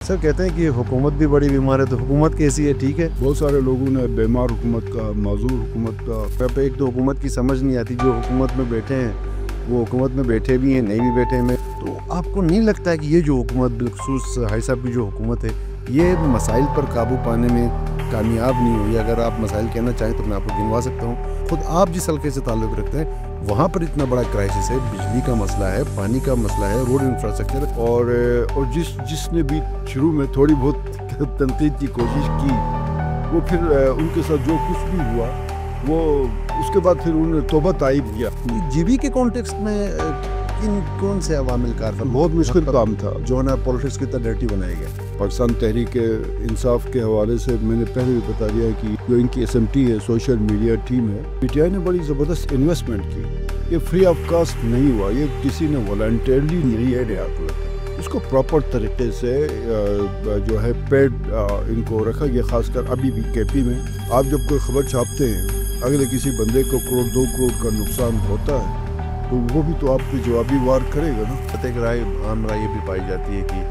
سر کہتے ہیں کہ حکومت بھی بڑی بیمار ہے، تو حکومت کیسی ہے؟ ٹھیک ہے؟ بہت سارے لوگوں نے بیمار حکومت کا، معذور حکومت کا، ایک تو حکومت کی سمجھ نہیں آتی، جو حکومت میں بیٹھے ہیں وہ حکومت میں بیٹھے بھی ہیں، نہیں بھی بیٹھے ہیں۔ تو آپ کو نہیں لگتا ہے کہ یہ جو حکومت، بالخصوص حاجی صاحب کی جو حکومت ہے، یہ مسائل پر قابو پانے میں کامیاب نہیں ہوئی؟ اگر آپ مسائل کہنا چاہیں تو میں آپ کو گنوا سکتا ہوں۔ خود آپ جس حلقے سے تعلق رکھتے ہیں وہاں پر اتنا بڑا کرائسس ہے، بجلی کا مسئلہ ہے، پانی کا مسئلہ ہے، روڈ انفراسٹرکچر، اور جس نے بھی شروع میں تھوڑی بہت تنقید کی کوشش کی، وہ پھر ان کے ساتھ جو کچھ بھی ہوا وہ اس کے بعد پھر انہوں نے توبہ طائب کیا۔ جی بی کے کانٹیکسٹ میں کون سے عوامل کار تھا؟ بہت مشکل کام تھا جو ہے نا پولیٹکس کی طرح ڈرٹی بنایا گیا۔ پاکستان تحریک انصاف کے حوالے سے میں نے پہلے بھی بتا دیا ہے کہ جو ان کی ایس ایم ٹی ہے، سوشل میڈیا ٹیم ہے، پی ٹی آئی نے بڑی زبردست انویسٹمنٹ کی۔ یہ فری آف کاسٹ نہیں ہوا، یہ کسی نے والنٹیرلی نہیں ایڈیا کیا، اس کو پراپر طریقے سے جو ہے پیڈ ان کو رکھا گیا۔ خاص کر ابھی بھی کے پی میں آپ جب کوئی خبر چھاپتے ہیں، اگلے کسی بندے کو 1 2 کروڑ کا نقصان ہوتا ہے تو وہ بھی تو آپ پہ جوابی وار کرے گا نا۔ ایک رائے، عام رائے یہ بھی پائی جاتی ہے کہ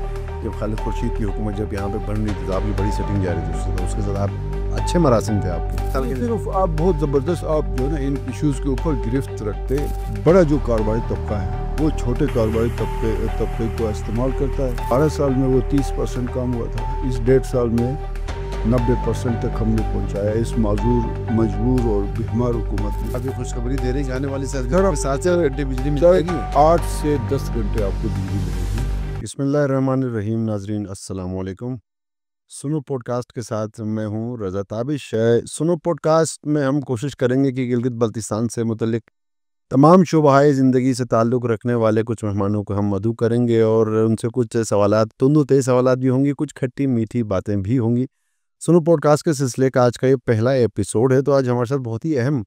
جب خالد خورشید کی حکومت جب یہاں پہ بن رہی تھی تو آپ کی بڑی سیٹنگ جاری تھی، اس کے ساتھ آپ اچھے مراسم تھے آپ کے۔ صرف آپ بہت زبردست آپ جو ہے نا ان ایشوز کے اوپر گرفت رکھتے ہیں۔ بڑا جو کاروباری طبقہ ہے وہ چھوٹے کاروباری طبقے کو استعمال کرتا ہے۔ 12 سال میں وہ 30% کام ہوا تھا، اس 1.5 سال میں 90% تک ہم نے پہنچایا اس معذور، مجبور اور بیمار حکومت میں۔ ابھی خوشخبری دے رہی آنے والی 7 گھنٹے بجلی مل سر جائے گی، 8 سے 10 گھنٹے آپ کو بجلی ملے گی۔ بسم اللہ الرحمن الرحیم۔ ناظرین السلام علیکم، سنو پوڈ کاسٹ کے ساتھ میں ہوں رضا تابش۔ سنو پوڈ کاسٹ میں ہم کوشش کریں گے کہ گلگت بلتستان سے متعلق تمام شعبۂ زندگی سے تعلق رکھنے والے کچھ مہمانوں کو ہم مدعو کریں گے اور ان سے کچھ سوالات، تند و تیز سوالات بھی ہوں گی، کچھ کھٹی میٹھی باتیں بھی ہوں گی۔ سنو پوڈ کاسٹ کے سلسلے کا آج کا یہ پہلا ایپیسوڈ ہے، تو آج ہمارے ساتھ بہت ہی اہم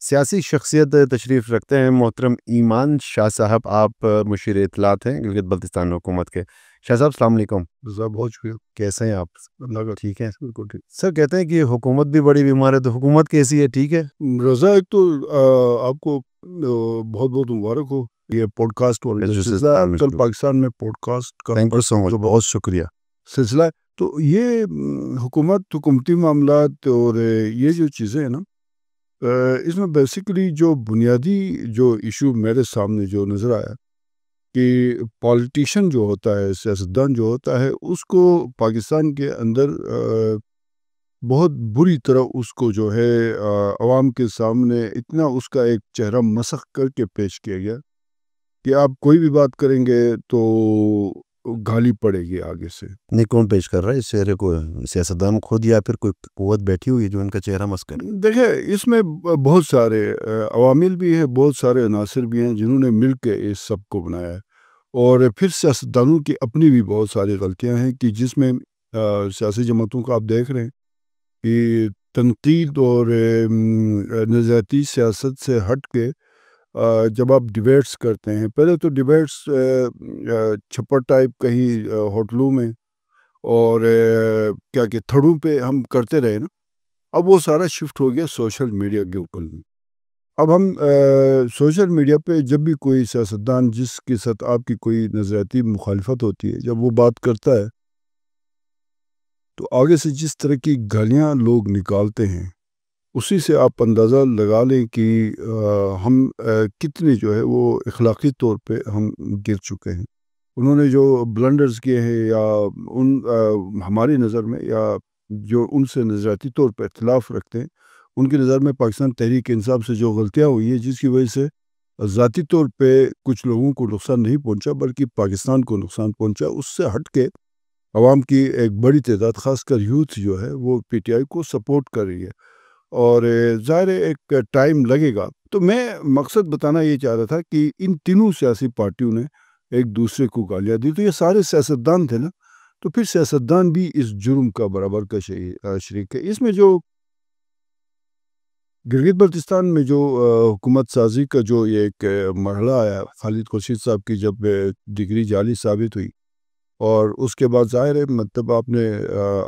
سیاسی شخصیت تشریف رکھتے ہیں، محترم ایمان شاہ صاحب۔ آپ مشیر اطلاعات ہیں گلگت بلتستان حکومت کے۔ شاہ صاحب السلام علیکم۔ رضا بہت شکریہ، کیسے ہیں آپ؟ اللہ کا ٹھیک ہے بالکل ٹھیک۔ سر، کہتے ہیں کہ حکومت بھی بڑی بیمار ہے، تو حکومت کیسی ہے؟ ٹھیک ہے رضا، ایک تو آپ کو بہت بہت مبارک ہو یہ پوڈ کاسٹ والا جو سلسلہ کل پاکستان میں پوڈ کاسٹ کا تھینک یو سو مچ، بہت شکریہ۔ سلسلہ ہے۔ تو یہ حکومتی معاملات اور یہ جو چیزیں ہیں نا، اس میں بیسیکلی جو بنیادی جو ایشو میرے سامنے جو نظر آیا کہ پولیٹیشین جو ہوتا ہے، سیاستدان جو ہوتا ہے، اس کو پاکستان کے اندر بہت بری طرح اس کو جو ہے عوام کے سامنے اتنا اس کا ایک چہرہ مسخ کر کے پیش کیا گیا کہ آپ کوئی بھی بات کریں گے تو گالی پڑے گی آگے سے۔ نہیں، کون پیش کر رہا ہے اس چہرے کو؟ سیاستدان خود یا پھر کوئی قوت بیٹھی ہوئی ہے جو ان کا چہرہ مسخ کرے؟ دیکھیں، اس میں بہت سارے عوامل بھی ہیں، بہت سارے عناصر بھی ہیں جنہوں نے مل کے اس سب کو بنایا ہے، اور پھر سیاستدانوں کی اپنی بھی بہت ساری غلطیاں ہیں کہ جس میں سیاسی جماعتوں کا آپ دیکھ رہے ہیں کہ تنقید اور نظریاتی سیاست سے ہٹ کے جب آپ ڈیبیٹس کرتے ہیں، پہلے تو ڈیبیٹس چھپر ٹائپ کہیں ہوٹلوں میں اور کیا کہ تھڑوں پہ ہم کرتے رہے نا، اب وہ سارا شفٹ ہو گیا سوشل میڈیا کے اوپر میں۔ اب ہم سوشل میڈیا پہ جب بھی کوئی سیاستدان جس کے ساتھ آپ کی کوئی نظریاتی مخالفت ہوتی ہے، جب وہ بات کرتا ہے تو آگے سے جس طرح کی گالیاں لوگ نکالتے ہیں، اسی سے آپ اندازہ لگا لیں کہ ہم کتنے جو ہے وہ اخلاقی طور پہ ہم گر چکے ہیں۔ انہوں نے جو بلنڈرز کیے ہیں یا ہماری نظر میں، یا جو ان سے نظریاتی طور پہ اختلاف رکھتے ہیں، ان کی نظر میں پاکستان تحریک انصاف سے جو غلطیاں ہوئی ہیں، جس کی وجہ سے ذاتی طور پہ کچھ لوگوں کو نقصان نہیں پہنچا بلکہ پاکستان کو نقصان پہنچا، اس سے ہٹ کے عوام کی ایک بڑی تعداد، خاص کر یوتھ جو ہے، وہ پی ٹی آئی کو سپورٹ کر رہی ہے، اور ظاہر ایک ٹائم لگے گا۔ تو میں مقصد بتانا یہ چاہ رہا تھا کہ ان تینوں سیاسی پارٹیوں نے ایک دوسرے کو گالیاں دی، تو یہ سارے سیاستدان تھے نا، تو پھر سیاستدان بھی اس جرم کا برابر کا شریک ہے۔ اس میں جو گلگت بلتستان میں جو حکومت سازی کا جو یہ ایک مرحلہ آیا، خالد خورشید صاحب کی جب ڈگری جعلی ثابت ہوئی، اور اس کے بعد ظاہر ہے مطلب آپ نے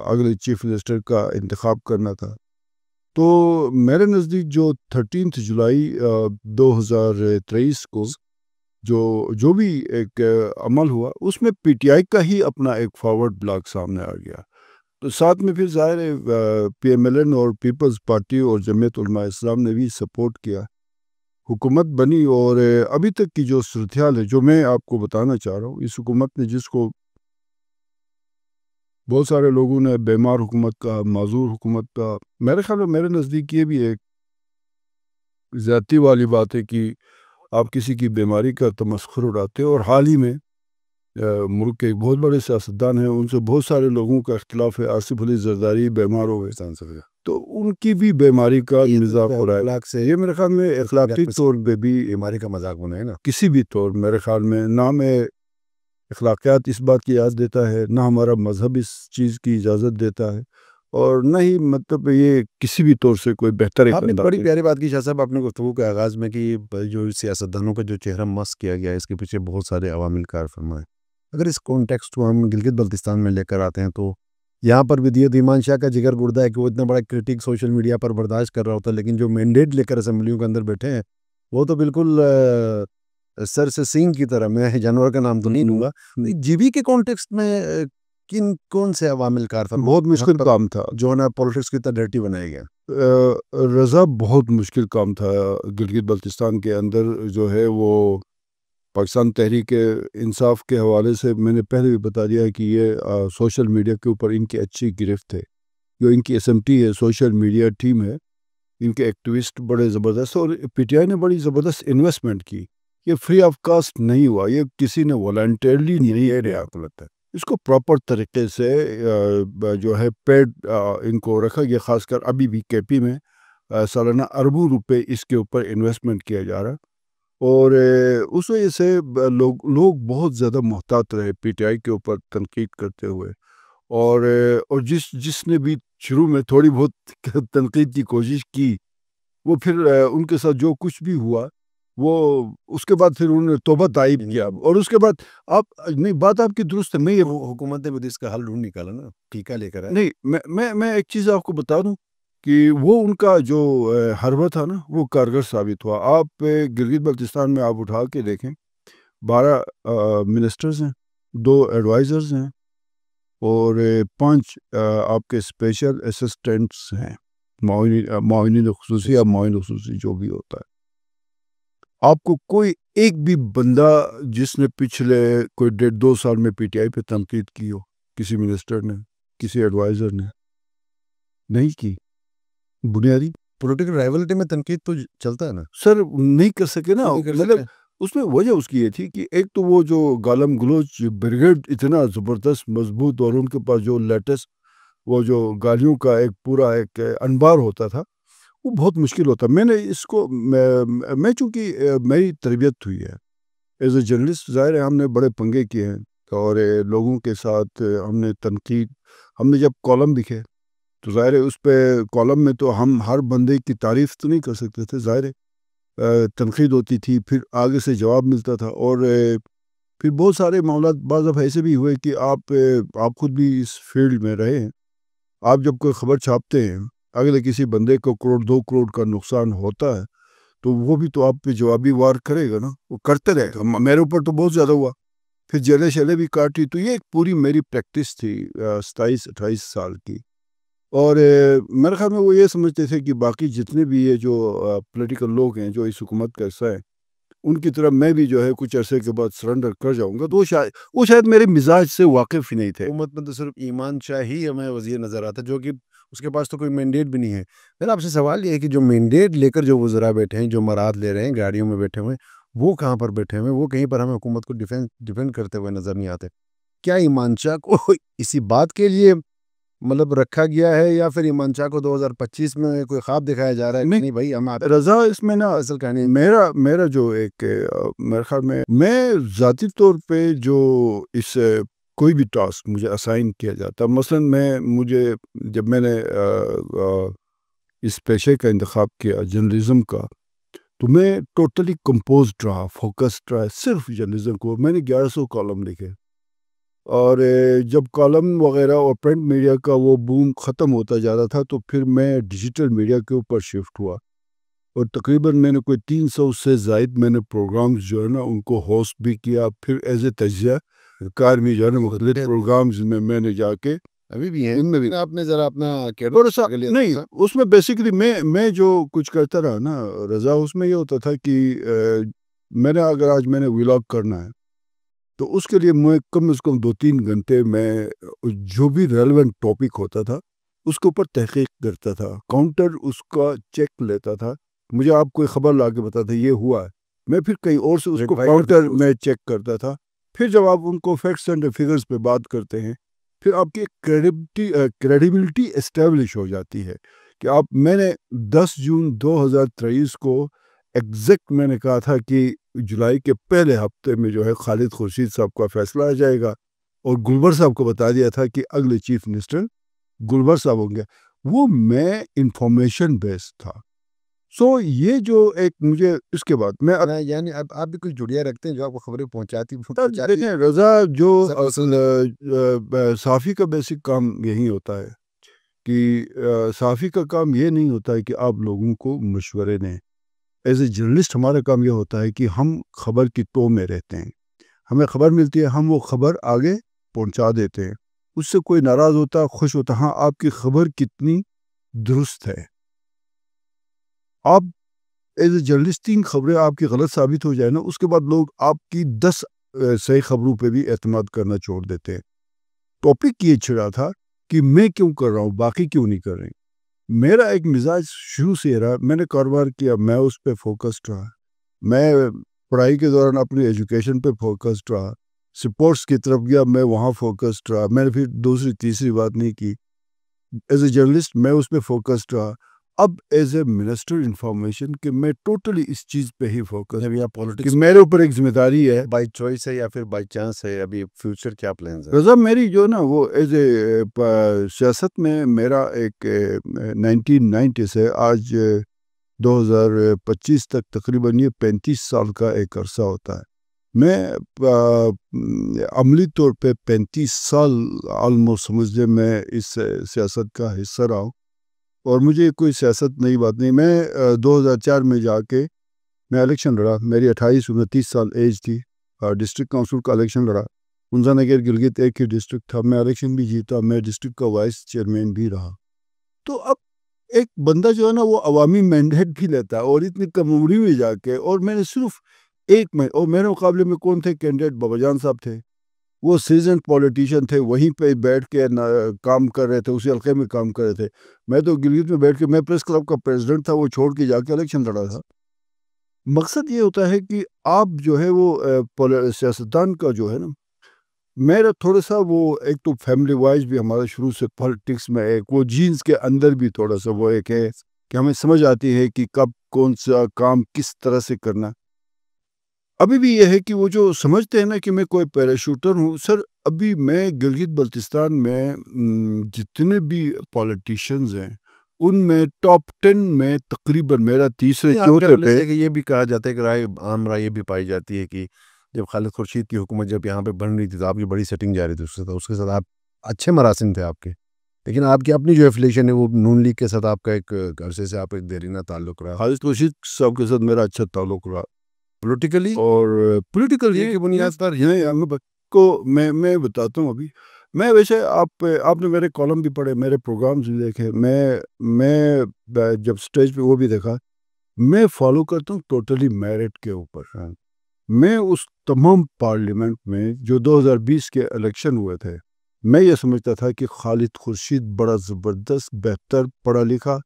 اگلے چیف منسٹر کا انتخاب کرنا تھا، تو میرے نزدیک جو 13 جولائی 2023 کو جو بھی ایک عمل ہوا اس میں پی ٹی آئی کا ہی اپنا ایک فارورڈ بلاک سامنے آ گیا. تو ساتھ میں پھر ظاہر ہے پی ایم ایل این اور پیپلز پارٹی اور جمعیت علماء اسلام نے بھی سپورٹ کیا, حکومت بنی. اور ابھی تک کی جو صورتحال ہے جو میں آپ کو بتانا چاہ رہا ہوں, اس حکومت نے جس کو بہت سارے لوگوں نے بیمار حکومت کا, معذور حکومت کا, میرے خیال میں میرے نزدیک یہ بھی ایک زیادتی والی بات ہے کہ آپ کسی کی بیماری کا تمسخر اڑاتے ہیں. اور حال ہی میں ملک کے ایک بہت بڑے سیاستدان ہیں, ان سے بہت سارے لوگوں کا اختلاف ہے. آصف علی زرداری بیمار ہو گئے تو ان کی بھی بیماری کا مذاق ہو رہا ہے. یہ میرے خیال میں اخلاقی طور پہ بھی بیماری کا مذاق بنا ہے نا, کسی بھی طور میرے خیال میں نہ میں اخلاقیات اس بات کی اجازت دیتا ہے, نہ ہمارا مذہب اس چیز کی اجازت دیتا ہے, اور نہ ہی مطلب یہ کسی بھی طور سے کوئی بہتر. آپ نے بڑی پیاری بات کی شاہ صاحب آپ نے گفتگو کے آغاز میں کہ جو سیاستدانوں کا جو چہرہ مسخ کیا گیا ہے اس کے پیچھے بہت سارے عوامل کار فرما ہیں. اگر اس کانٹیکسٹ کو ہم گلگت بلتستان میں لے کر آتے ہیں تو یہاں پر ودیت ایمان شاہ کا جگر گردہ ہے کہ وہ اتنا بڑا کرٹک سوشل میڈیا پر برداشت کر رہا ہوتا ہے, لیکن جو مینڈیٹ لے کر اسمبلیوں کے اندر بیٹھے ہیں وہ تو بالکل سر سے سینگ کی طرح, میں جانور کا نام تو نہیں لوں گا, جی بی کے کانٹیکسٹ میں کون سے عوامل کار فرما بہت مشکل کام تھا جو ہے نا پولیٹکس کی طرح ڈرٹی بنایا گیا. رضا بہت مشکل کام تھا گلگت بلتستان کے اندر جو ہے وہ پاکستان تحریک انصاف کے حوالے سے میں نے پہلے بھی بتا دیا کہ یہ سوشل میڈیا کے اوپر ان کی اچھی گرفت ہے. جو ان کی ایس ایم ٹی ہے, سوشل میڈیا ٹیم ہے, ان کے ایکٹیوسٹ بڑے زبردست, اور پی ٹی آئی نے بڑی زبردست انویسٹمنٹ کی. یہ فری آف کاسٹ نہیں ہوا, یہ کسی نے والنٹیرلی نہیں ہے, آپ کو لگتا ہے اس کو پراپر طریقے سے جو ہے پیڈ ان کو رکھا گیا. خاص کر ابھی بھی کے پی میں سالانہ اربوں روپے اس کے اوپر انویسٹمنٹ کیا جا رہا, اور اس وجہ سے لوگ بہت زیادہ محتاط رہے پی ٹی آئی کے اوپر تنقید کرتے ہوئے. اور جس نے بھی شروع میں تھوڑی بہت تنقید کی کوشش کی, وہ پھر ان کے ساتھ جو کچھ بھی ہوا وہ اس کے بعد پھر انہوں نے توبہ طائب کیا. اور اس کے بعد آپ نہیں, بات آپ کی درست ہے, میں یہ حکومت نے بھی اس کا حل ڈھونڈ نکالا نا, ٹھیکہ لے کر نہیں, میں ایک چیز آپ کو بتا دوں کہ وہ ان کا جو حربہ تھا نا وہ کارگر ثابت ہوا. آپ گلگت بلتستان میں آپ اٹھا کے دیکھیں 12 منسٹرز ہیں, 2 ایڈوائزرز ہیں, اور 5 آپ کے اسپیشل اسسٹنٹس ہیں, معاونین خصوصی یا معاون خصوصی جو بھی ہوتا ہے. آپ کو کوئی ایک بھی بندہ جس نے پچھلے کوئی 1.5-2 سال میں پی ٹی آئی پہ تنقید کی ہو, کسی منسٹر نے, کسی ایڈوائزر نے نہیں کی. بنیادی پولیٹیکل رائیولٹی میں تنقید تو چلتا ہے نا سر, نہیں کر سکے نا. مطلب اس میں وجہ اس کی یہ تھی کہ ایک تو وہ جو گالم گلوچ بریگیڈ اتنا زبردست مضبوط, اور ان کے پاس جو لیٹسٹ وہ جو گالیوں کا ایک پورا ایک انبار ہوتا تھا, وہ بہت مشکل ہوتا. میں نے اس کو میں چونکہ میری تربیت ہوئی ہے ایز اے جرنلسٹ, ظاہر ہے ہم نے بڑے پنگے کیے ہیں, اور لوگوں کے ساتھ ہم نے تنقید, ہم نے جب کالم لکھے تو ظاہر ہے اس پہ کالم میں تو ہم ہر بندے کی تعریف تو نہیں کر سکتے تھے, ظاہر ہے تنقید ہوتی تھی, پھر آگے سے جواب ملتا تھا. اور پھر بہت سارے معاملات بعض دفعہ ایسے بھی ہوئے کہ آپ خود بھی اس فیلڈ میں رہے ہیں. آپ جب کوئی خبر چھاپتے ہیں, اگلے کسی بندے کو 1-2 کروڑ کا نقصان ہوتا ہے تو وہ بھی تو آپ پہ جوابی وار کرے گا نا, وہ کرتے رہے. میرے اوپر تو بہت زیادہ ہوا, پھر جیلیں شیلیں بھی کاٹی. تو یہ ایک پوری میری پریکٹس تھی 27-28 سال کی. اور میرے خیال میں وہ یہ سمجھتے تھے کہ باقی جتنے بھی یہ جو پولیٹیکل لوگ ہیں جو اس حکومت کا حصہ ہیں, ان کی طرف میں بھی جو ہے کچھ عرصے کے بعد سرنڈر کر جاؤں گا. تو وہ شاید میرے مزاج سے واقف ہی نہیں تھے. حکومت میں تو صرف ایمان شاہ ہی ہمیں وزیر نظر آتا ہے, جو کہ اس کے پاس تو کوئی مینڈیٹ بھی نہیں ہے. پھر آپ سے سوال یہ ہے کہ جو مینڈیٹ لے کر جو وزراء بیٹھے ہیں, جو مراد لے رہے ہیں, گاڑیوں میں بیٹھے ہوئے, وہ کہاں پر بیٹھے ہوئے, وہ کہیں پر ہمیں حکومت کو ڈیفینڈ کرتے ہوئے نظر نہیں آتے. کیا ایمان شاہ کو اسی بات کے لیے مطلب رکھا گیا ہے, یا پھر ایمان شاہ کو 2025 میں کوئی خواب دکھایا جا رہا ہے؟ نہیں بھائی, ہم رضا اس میں نا اصل کہانی میرا جو ایک میرے خیال میں ذاتی طور پہ جو اس کوئی بھی ٹاسک مجھے اسائن کیا جاتا, مثلا مجھے جب میں نے اس پیشے کا انتخاب کیا جرنلزم کا, تو میں ٹوٹلی کمپوزڈ رہا, فوکسڈ رہا صرف جرنلزم کو. میں نے 1100 کالم لکھے, اور جب کالم وغیرہ اور پرنٹ میڈیا کا وہ بوم ختم ہوتا جا رہا تھا تو پھر میں ڈیجیٹل میڈیا کے اوپر شفٹ ہوا. اور تقریباً میں نے کوئی 300 سے زائد میں نے پروگرامز جو ہے نا ان کو ہوسٹ بھی کیا. پھر ایز اے تجزیہ کار میں جو ہے نا مختلف پروگرامز میں نے جا کے ابھی بھی ہیں ان میں بھی آپ نے ذرا اپنا تھوڑا سا نہیں اس میں بیسکلی میں جو کچھ کرتا رہا نا رضا, اس میں یہ ہوتا تھا کہ میں نے اگر آج میں نے ولاگ کرنا ہے تو اس کے لیے میں کم از کم 2-3 گھنٹے میں جو بھی ریلیونٹ ٹاپک ہوتا تھا اس کے اوپر تحقیق کرتا تھا, کاؤنٹر اس کا چیک لیتا تھا. مجھے آپ کوئی خبر لا کے بتاتا یہ ہوا ہے, میں پھر کہیں اور سے اس کو کاؤنٹر میں چیک کرتا تھا. پھر جب آپ ان کو فیکٹس اینڈ فگرز پہ بات کرتے ہیں پھر آپ کی کریڈیبلٹی اسٹیبلش ہو جاتی ہے کہ آپ. میں نے 10 جون 2023 کو ایگزیکٹ میں نے کہا تھا کہ جولائی کے پہلے ہفتے میں جو ہے خالد خورشید صاحب کا فیصلہ آ جائے گا, اور گلبر صاحب کو بتا دیا تھا کہ اگلے چیف منسٹر گلبر صاحب ہوں گے. وہ میں انفارمیشن بیس تھا. سو یہ جو ایک مجھے اس کے بعد میں یعنی اب آپ بھی کچھ جڑیا رکھتے ہیں جو آپ کو خبریں پہنچاتی دیکھیں رضا, جو صحافی کا بیسک کام یہی ہوتا ہے کہ صحافی کا کام یہ نہیں ہوتا ہے کہ آپ لوگوں کو مشورے دیں. ایز اے جرنلسٹ ہمارا کام یہ ہوتا ہے کہ ہم خبر کی تو میں رہتے ہیں, ہمیں خبر ملتی ہے ہم وہ خبر آگے پہنچا دیتے ہیں. اس سے کوئی ناراض ہوتا خوش ہوتا, ہاں آپ کی خبر کتنی درست ہے. آپ ایز اے جرنلسٹ 3 خبریں آپ کی غلط ثابت ہو جائے نا, اس کے بعد لوگ آپ کی 10 صحیح خبروں پہ بھی اعتماد کرنا چھوڑ دیتے ہیں. ٹاپک یہ چھڑا تھا کہ میں کیوں کر رہا ہوں, باقی کیوں نہیں کر رہے. میرا ایک مزاج شروع سے رہا, میں نے کاروبار کیا میں اس پہ فوکسڈ رہا, میں پڑھائی کے دوران اپنی ایجوکیشن پہ فوکسڈ رہا, سپورٹس کی طرف گیا میں وہاں فوکسڈ رہا. میں نے پھر دوسری تیسری بات نہیں کی. ایز اے جرنلسٹ میں اس پہ فوکسڈ رہا. اب ایز اے منسٹر انفارمیشن کہ میں ٹوٹلی اس چیز پہ ہی فوکس کہ میرے اوپر ایک ذمہ داری ہے. بائی چوائس ہے یا پھر بائی چانس ہے؟ ابھی فیوچر کیا پلانز ہیں رضا میری جو نا وہ ایز اے سیاست میں میرا ایک 1990 سے آج 2025 تک تقریباً یہ 35 سال کا ایک عرصہ ہوتا ہے. میں عملی طور پہ 35 سال آلموسٹ سمجھ لیں میں اس سیاست کا حصہ رہا ہوں, اور مجھے کوئی سیاست نئی بات نہیں. میں 2004 میں جا کے میں الیکشن لڑا, میری 28-29 سال ایج تھی. ڈسٹرکٹ کونسل کا الیکشن لڑا, انزا نگر گلگت ایک ہی ڈسٹرکٹ تھا, میں الیکشن بھی جیتا, میں ڈسٹرکٹ کا وائس چیئرمین بھی رہا. تو اب ایک بندہ جو ہے نا وہ عوامی مینڈیٹ بھی لیتا ہے, اور اتنی کم عمری میں جا کے, اور میں نے صرف اور میرے مقابلے میں کون تھے کینڈیڈیٹ؟ بابا جان صاحب تھے, وہ سیزنڈ پولیٹیشین تھے, وہیں پہ بیٹھ کے کام کر رہے تھے, اسی حلقے میں کام کر رہے تھے. میں تو گلگت میں بیٹھ کے, میں پریس کلب کا پریزیڈنٹ تھا, وہ چھوڑ کے جا کے الیکشن لڑا تھا. مقصد یہ ہوتا ہے کہ آپ جو ہے وہ سیاستدان کا جو ہے نا, میرا تھوڑا سا وہ ایک تو فیملی وائز بھی ہمارا شروع سے پالیٹکس میں ایک وہ جینز کے اندر بھی تھوڑا سا وہ ایک ہے کہ ہمیں سمجھ آتی ہے کہ کب کون سا کام کس طرح سے کرنا. ابھی بھی یہ ہے کہ وہ جو سمجھتے ہیں نا کہ میں کوئی پیراشوٹر ہوں, سر ابھی میں گلگت بلتستان میں جتنے بھی پولیٹیشینز ہیں ان میں ٹاپ 10 میں تقریباً میرا تیسرے چوتھے پہ. یہ بھی کہا جاتا ہے کہ عام رائے یہ بھی پائی جاتی ہے کہ جب خالد خورشید کی حکومت جب یہاں پہ بن رہی تھی تو آپ کی بڑی سیٹنگ جاری تھی, اس کے ساتھ آپ اچھے مراسم تھے آپ کے, لیکن آپ کی اپنی جو ایفیلیشن ہے وہ نون لیگ کے ساتھ آپ کا ایک عرصے سے آپ ایک دیرینہ تعلق رہا. خالد خورشید صاحب کے ساتھ میرا اچھا تعلق رہا پولیٹیکلی اور پولیٹیکل کی بنیاد پر. کو میں بتاتا ہوں. ابھی میں ویسے آپ نے میرے کالم بھی پڑھے, میرے پروگرامز بھی دیکھے, میں جب سٹیج پہ وہ بھی دیکھا, میں فالو کرتا ہوں ٹوٹلی میرٹ کے اوپر. میں اس تمام پارلیمنٹ میں جو 2020 کے الیکشن ہوئے تھے, میں یہ سمجھتا تھا کہ خالد خورشید بڑا زبردست بہتر پڑھا لکھا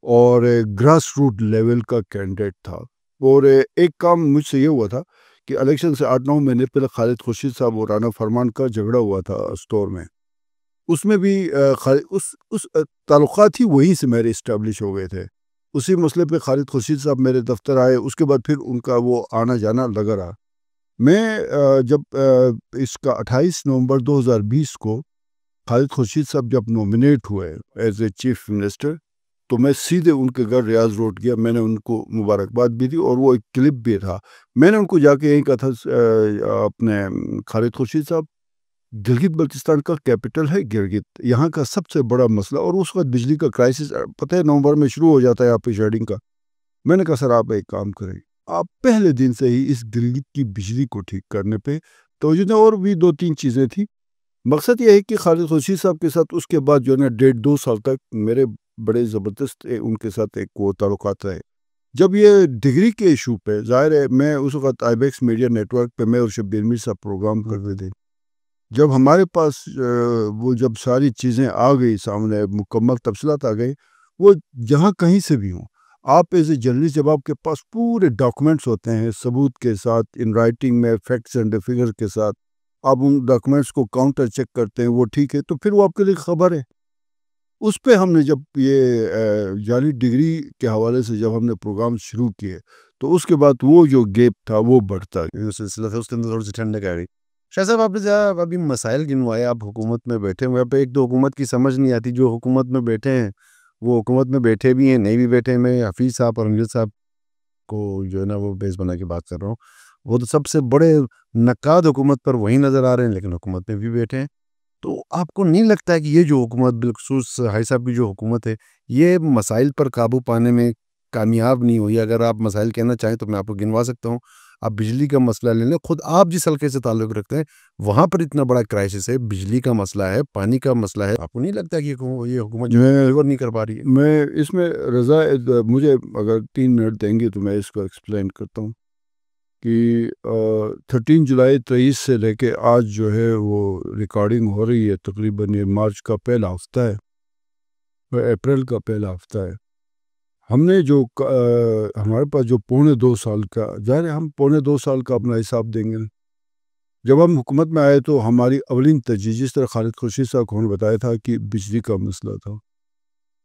اور گراس روٹ لیول کا کینڈیڈیٹ تھا. اور ایک کام مجھ سے یہ ہوا تھا کہ الیکشن سے 8-9 مہینے پہلے خالد خورشید صاحب اور رانا فرمان کا جھگڑا ہوا تھا اسٹور میں, اس میں بھی اس تعلقات ہی وہیں سے میرے اسٹیبلش ہو گئے تھے. اسی مسئلے پہ خالد خورشید صاحب میرے دفتر آئے, اس کے بعد پھر ان کا وہ آنا جانا لگا رہا. میں جب اس کا 28 نومبر 2020 کو خالد خورشید صاحب جب نومینیٹ ہوئے ایز اے چیف منسٹر, تو میں سیدھے ان کے گھر ریاض روڈ گیا. میں نے ان کو مبارکباد بھی دی اور وہ ایک کلپ بھی تھا. میں نے ان کو جا کے یہی کہا تھا, اپنے خالد خورشید صاحب گلگت بلتستان کا کیپٹل ہے گلگت, یہاں کا سب سے بڑا مسئلہ, اور اس وقت بجلی کا کرائسس پتہ ہے نومبر میں شروع ہو جاتا ہے آپ پہ شیڈنگ کا. میں نے کہا سر آپ ایک کام کریں, آپ پہلے دن سے ہی اس گلگت کی بجلی کو ٹھیک کرنے پہ توجہ دیں. اور بھی 2-3 چیزیں تھیں. مقصد یہ ہے کہ خالد خورشید صاحب کے ساتھ اس کے بعد جو ہے نا 1.5-2 سال تک میرے بڑے زبردست ان کے ساتھ ایک وہ تعلقات رہے. جب یہ ڈگری کے ایشو پہ ظاہر ہے میں اس وقت آئی بیکس میڈیا نیٹ ورک پہ میں اور شبیر میر صاحب پروگرام کرتے تھے. جب ہمارے پاس وہ جب ساری چیزیں آ گئی سامنے, مکمل تفصیلات آ گئی, وہ جہاں کہیں سے بھی ہوں, آپ ایز اے جرنلسٹ جب آپ کے پاس پورے ڈاکومنٹس ہوتے ہیں ثبوت کے ساتھ, ان رائٹنگ میں فیکٹس اینڈ فگر کے ساتھ, آپ ان ڈاکومنٹس کو کاؤنٹر چیک کرتے ہیں, وہ ٹھیک ہے, تو پھر وہ آپ کے لیے خبر ہے. اس پہ ہم نے جب یہ جعلی ڈگری کے حوالے سے جب ہم نے پروگرام شروع کیے تو اس کے بعد وہ جو گیپ تھا وہ بڑھتا گیا. سلسلہ تھا اس کے اندر تھوڑی سی ٹھنڈک آ گئی. شاہ صاحب آپ نے ابھی مسائل گنوائے, آپ حکومت میں بیٹھے ہوئے, آپ ایک دو حکومت کی سمجھ نہیں آتی, جو حکومت میں بیٹھے ہیں وہ حکومت میں بیٹھے بھی ہیں, نہیں بھی بیٹھے. میں حفیظ صاحب اور امجد صاحب کو جو ہے نا وہ بیس بنا کے بات کر رہا ہوں. وہ تو سب سے بڑے نقاد حکومت پر وہی نظر آ رہے ہیں, لیکن حکومت میں بھی بیٹھے ہیں. تو آپ کو نہیں لگتا ہے کہ یہ جو حکومت, بالخصوص حاجی صاحب کی جو حکومت ہے, یہ مسائل پر قابو پانے میں کامیاب نہیں ہوئی؟ اگر آپ مسائل کہنا چاہیں تو میں آپ کو گنوا سکتا ہوں. آپ بجلی کا مسئلہ لے لیں, خود آپ جس حلقے سے تعلق رکھتے ہیں وہاں پر اتنا بڑا کرائسس ہے, بجلی کا مسئلہ ہے, پانی کا مسئلہ ہے. آپ کو نہیں لگتا کہ یہ حکومت جو ہے نہیں کر پا رہی ہے؟ میں اس میں رضا مجھے اگر 3 منٹ دیں گے تو میں اس کو ایکسپلین کرتا ہوں کہ 13 جولائی 23 سے لے کے آج جو ہے وہ ریکارڈنگ ہو رہی ہے, تقریباً یہ مارچ کا پہلا ہفتہ ہے, اپریل کا پہلا ہفتہ ہے. ہم نے جو ہمارے پاس جو 2.25 سال کا, ظاہر ہے ہم 2.25 سال کا اپنا حساب دیں گے. جب ہم حکومت میں آئے تو ہماری اولین ترجیح, جس طرح خالد خورشید صاحب کو نے بتایا تھا, کہ بجلی کا مسئلہ تھا.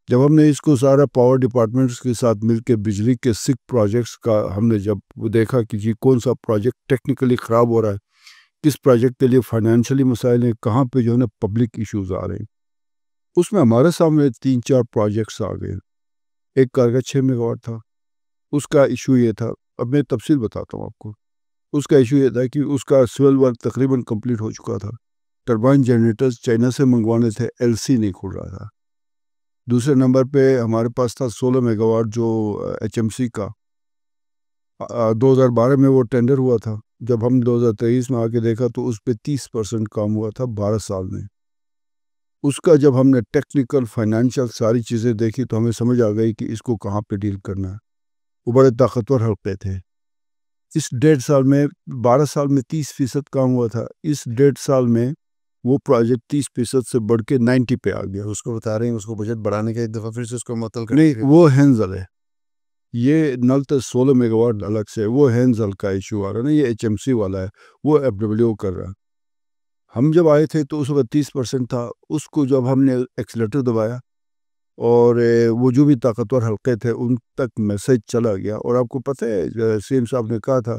جب ہم نے اس کو سارا پاور ڈپارٹمنٹس کے ساتھ مل کے بجلی کے 6 پروجیکٹس کا ہم نے جب وہ دیکھا کہ جی کون سا پروجیکٹ ٹیکنیکلی خراب ہو رہا ہے, کس پروجیکٹ کے لیے فائنینشلی مسائل ہیں, کہاں پہ جو ہے نا پبلک ایشوز آ رہے ہیں, اس میں ہمارے سامنے 3-4 پروجیکٹس آ گئے. ایک کارگاہ 6 میگا واٹ تھا, اس کا ایشو یہ تھا, اب میں تفصیل بتاتا ہوں آپ کو. اس کا ایشو یہ تھا کہ اس کا سول ورک تقریباً کمپلیٹ ہو چکا تھا, ٹربائن جنریٹرز چائنا سے منگوانے تھے, ایل سی نہیں کھل رہا تھا. دوسرے نمبر پہ ہمارے پاس تھا 16 میگا واٹ جو ایچ ایم سی کا, 2012 میں وہ ٹینڈر ہوا تھا. جب ہم 2023 میں آ کے دیکھا تو اس پہ 30% کام ہوا تھا 12 سال میں. اس کا جب ہم نے ٹیکنیکل فائنینشیل ساری چیزیں دیکھی تو ہمیں سمجھ آ گئی کہ اس کو کہاں پہ ڈیل کرنا ہے. وہ بڑے طاقتور حلقے تھے. اس 1.5 سال میں 12 سال میں 30% کام ہوا تھا, اس 1.5 سال میں وہ پروجیکٹ 30% سے بڑھ کے 90 پہ آ گیا. اس کو بتا رہے ہیں اس کو بجٹ بڑھانے کا ایک دفعہ پھر سے اس کو معطل کر نہیں, وہ ہینزل ہے, یہ نل تو 16 میگا واٹ الگ سے, وہ ہینزل کا ایشو آ رہا ہے نا, یہ ایچ ایم سی والا ہے, وہ ایف ڈبلیو کر رہا ہے. ہم جب آئے تھے تو اس وقت 30% تھا. اس کو جب ہم نے ایکسیلیٹر دبایا اور وہ جو بھی طاقتور حلقے تھے ان تک میسج چلا گیا. اور آپ کو پتہ ہے سی ایم صاحب نے کہا تھا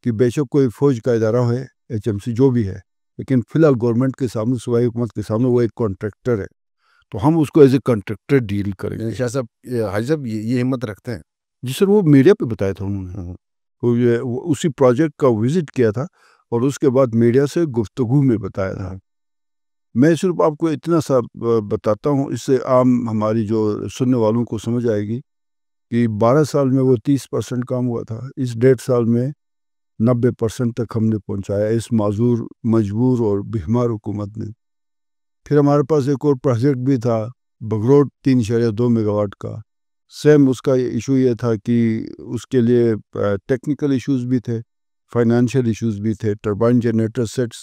کہ بے شک کوئی فوج کا ادارہ ہے, ایچ ایم سی جو بھی ہے, لیکن فی الحال گورنمنٹ کے سامنے, صوبائی حکومت کے سامنے وہ ایک کانٹریکٹر ہے, تو ہم اس کو ایز اے کانٹریکٹر ڈیل کریں گے. شاہ صاحب حاجی صاحب یہ ہمت رکھتے ہیں؟ جی سر, وہ میڈیا پہ بتایا تھا انہوں نے, وہ اسی پروجیکٹ کا وزٹ کیا تھا اور اس کے بعد میڈیا سے گفتگو میں بتایا تھا. میں صرف آپ کو اتنا سا بتاتا ہوں, اس سے عام ہماری جو سننے والوں کو سمجھ آئے گی کہ 12 سال میں وہ 30% کام ہوا تھا, اس 1.5 سال میں 90% تک ہم نے پہنچایا اس معذور, مجبور اور بیمار حکومت نے. پھر ہمارے پاس ایک اور پروجیکٹ بھی تھا بگروٹ 3.2 میگا واٹ کا. سیم اس کا ایشو یہ تھا کہ اس کے لیے ٹیکنیکل ایشوز بھی تھے, فائنینشیل ایشوز بھی تھے, ٹربائن جنریٹر سیٹس